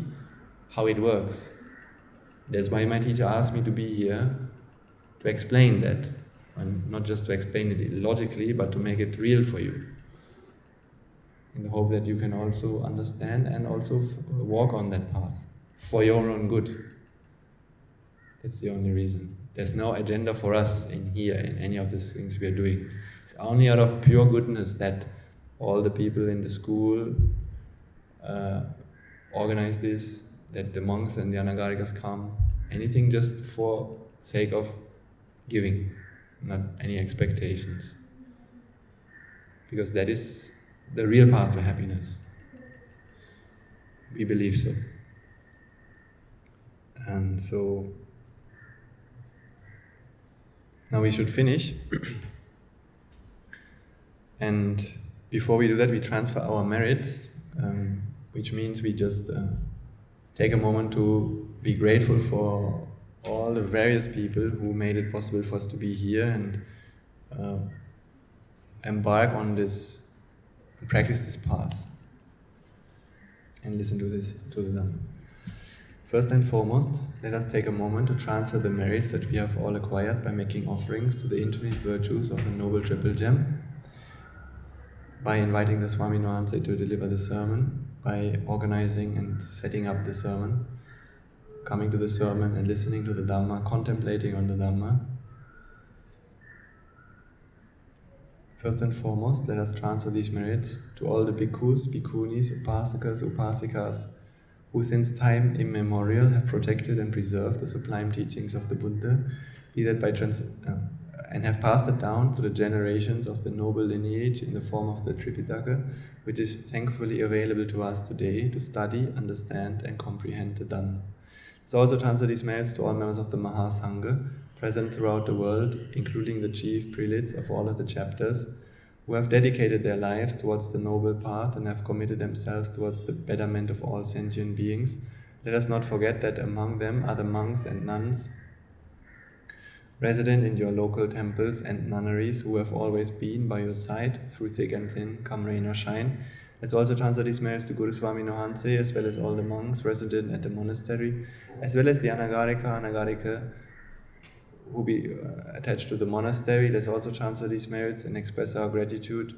how it works. That's why my teacher asked me to be here, to explain that, and not just to explain it logically, but to make it real for you, in the hope that you can also understand and also walk on that path for your own good. That's the only reason. There's no agenda for us in here, in any of these things we are doing. It's only out of pure goodness that all the people in the school organize this, that the monks and the Anagarikas come. Anything just for sake of giving, not any expectations. Because that is the real path to happiness. We believe so. And so now we should finish. And before we do that, we transfer our merits, which means we just take a moment to be grateful for all the various people who made it possible for us to be here and embark on this, practice this path, and listen to this, to the Dhamma. First and foremost, let us take a moment to transfer the merits that we have all acquired by making offerings to the infinite virtues of the Noble Triple Gem, by inviting the Swami Nohanse to deliver the sermon, by organizing and setting up the sermon, coming to the sermon and listening to the Dhamma, contemplating on the Dhamma. First and foremost, let us transfer these merits to all the bhikkhus, bhikkhunis, upasakas, upasikas, who since time immemorial have protected and preserved the sublime teachings of the Buddha, be that by and have passed it down to the generations of the noble lineage in the form of the Tripitaka, which is thankfully available to us today to study, understand and comprehend the Dhamma. Let's also transfer these merits to all members of the Mahasangha, present throughout the world, including the chief prelates of all of the chapters, who have dedicated their lives towards the noble path and have committed themselves towards the betterment of all sentient beings. Let us not forget that among them are the monks and nuns resident in your local temples and nunneries who have always been by your side through thick and thin, come rain or shine. Let's also transfer these merits to Guru Swami Nohanse, as well as all the monks resident at the monastery, as well as the Anagarika, who be attached to the monastery. Let's also transfer these merits and express our gratitude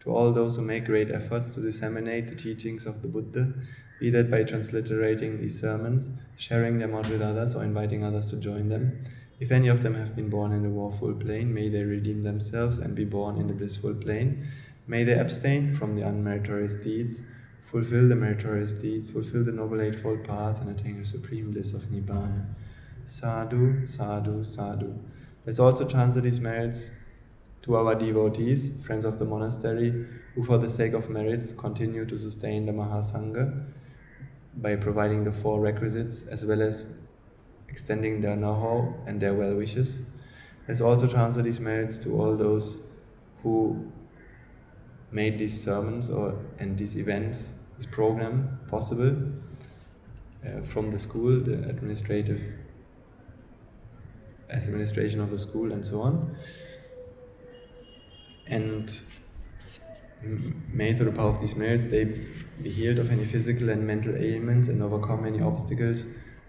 to all those who make great efforts to disseminate the teachings of the Buddha, be that by transliterating these sermons, sharing them out with others, or inviting others to join them. If any of them have been born in the woeful plane, may they redeem themselves and be born in the blissful plane. May they abstain from the unmeritorious deeds, fulfill the meritorious deeds, fulfill the Noble Eightfold Path, and attain the supreme bliss of Nibbana. Sadhu, sadhu, sadhu. Let's also transfer these merits to our devotees, friends of the monastery, who for the sake of merits continue to sustain the Mahasangha by providing the 4 requisites, as well as extending their know-how and their well-wishes. Let's also transfer these merits to all those who made these sermons and these events, this program possible, from the school, the administration of the school and so on. And may through the power of these merits they be healed of any physical and mental ailments and overcome any obstacles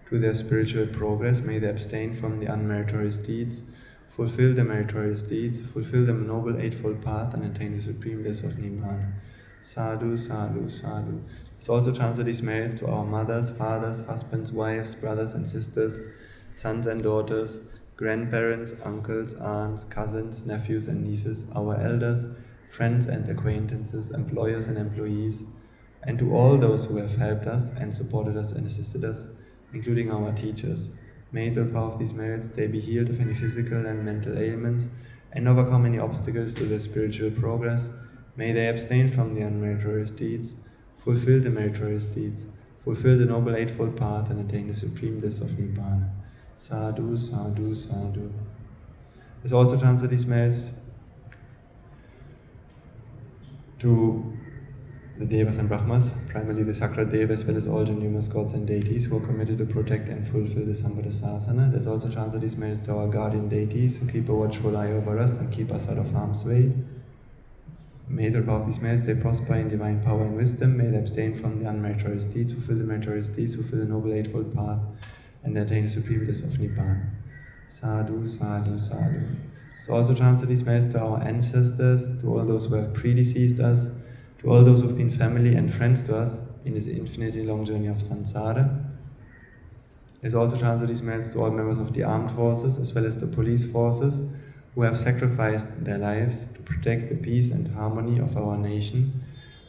to their spiritual progress. May they abstain from the unmeritorious deeds, fulfill the meritorious deeds, fulfill the Noble Eightfold Path, and attain the supreme bliss of Nibbana. Sadhu, sadhu, sadhu. Let's also transfer these merits to our mothers, fathers, husbands, wives, brothers and sisters, sons and daughters, grandparents, uncles, aunts, cousins, nephews and nieces, our elders, friends and acquaintances, employers and employees, and to all those who have helped us and supported us and assisted us, including our teachers. May through the power of these merits they be healed of any physical and mental ailments and overcome any obstacles to their spiritual progress. May they abstain from the unmeritorious deeds, fulfill the meritorious deeds, fulfill the Noble Eightfold Path, and attain the supreme bliss of Nibbana. Sadhu, sadhu, sadhu. Let's also transfer these merits to the Devas and Brahmas, primarily the Sakra Deva, as well as all the numerous gods and deities who are committed to protect and fulfill the Samvada. Let's also transfer these merits to our guardian deities who keep a watchful eye over us and keep us out of harm's way. May the above these merits they prosper in divine power and wisdom. May they abstain from the unmeritorious deeds, fulfill the meritorious deeds, fulfill the noble eightfold path, and attain the supreme bliss of Nibbana. Sadhu, sadhu, sadhu. So also transfer these merits to our ancestors, to all those who have predeceased us, to all those who have been family and friends to us in this infinitely long journey of samsara. Let's also transfer these merits to all members of the armed forces as well as the police forces who have sacrificed their lives to protect the peace and harmony of our nation.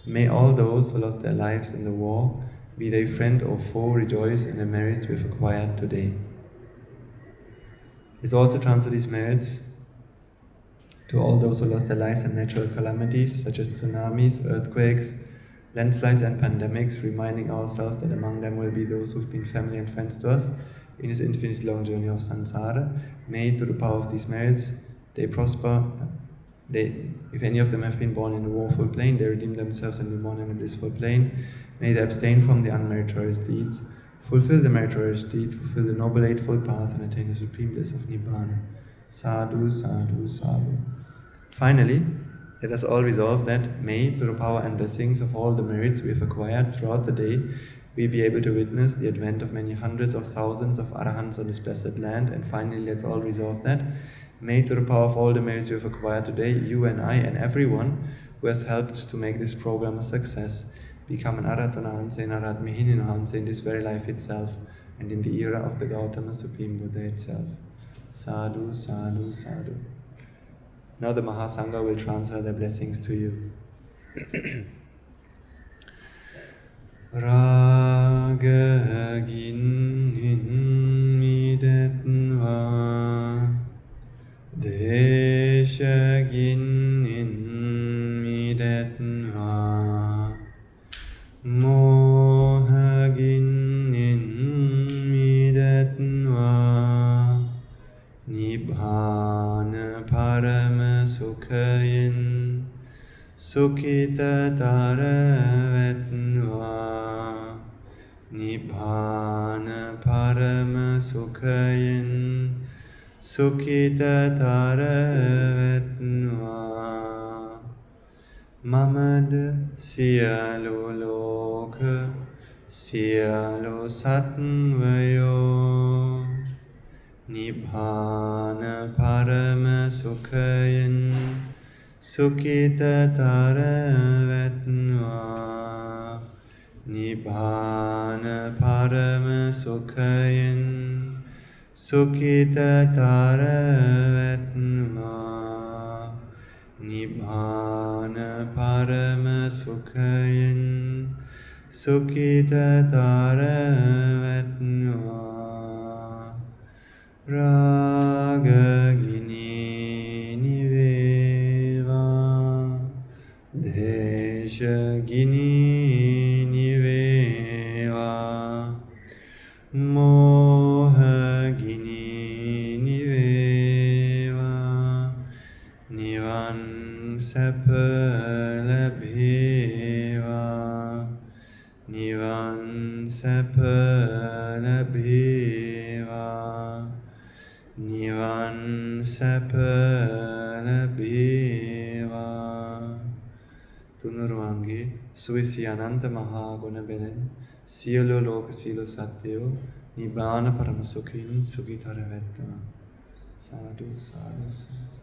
May all those who lost their lives in the war, be they friend or foe, rejoice in the merits we've acquired today. Let's also transfer these merits to all those who lost their lives in natural calamities such as tsunamis, earthquakes, landslides and pandemics, reminding ourselves that among them will be those who've been family and friends to us in this infinite long journey of samsara. May, through the power of these merits, they prosper. If any of them have been born in a woeful plane, they redeem themselves and be born in a blissful plane. May they abstain from the unmeritorious deeds, fulfill the meritorious deeds, fulfill the noble eightfold path, and attain the supreme bliss of Nibbana. Sadhu, sadhu, sadhu. Finally, let us all resolve that may, through the power and blessings of all the merits we have acquired throughout the day, we be able to witness the advent of many hundreds of thousands of arahants on this blessed land. And finally, let's all resolve that may, through the power of all the merits we have acquired today, you and I and everyone who has helped to make this program a success, become an Aratanahanse and Aratmihinahanse in this very life itself and in the era of the Gautama Supreme Buddha itself. Sadhu, sadhu, sadhu. Now the Mahasangha will transfer their blessings to you. Raga ginin midetva, desha ginin midetva, moha ginin midetva, Nibbana parama sukhayin, sukhita taravetnva. Nibbana parama sukhayin, sukhita taravetnva. Mamad siyalo loka, siyalo satvayo. Nibbana parama sukhayin, sukhita taravetnva. Nibbana parama sukhayin, sukhita taravetnva. Nibbana parama sukhayin, sukhita taravetnva. Raga gini niveva, desha gini niveva, moha gini niveva, nivan sapalabheva, nivan sapalabheva. Nivan sapalabheva. Tunuruangi Suisi Ananta Mahaguna Belen Silo Loka Silo Satyo Nibbana Paramasukhin Sukhitaravetna. Sadhu, sadhu, sadhu.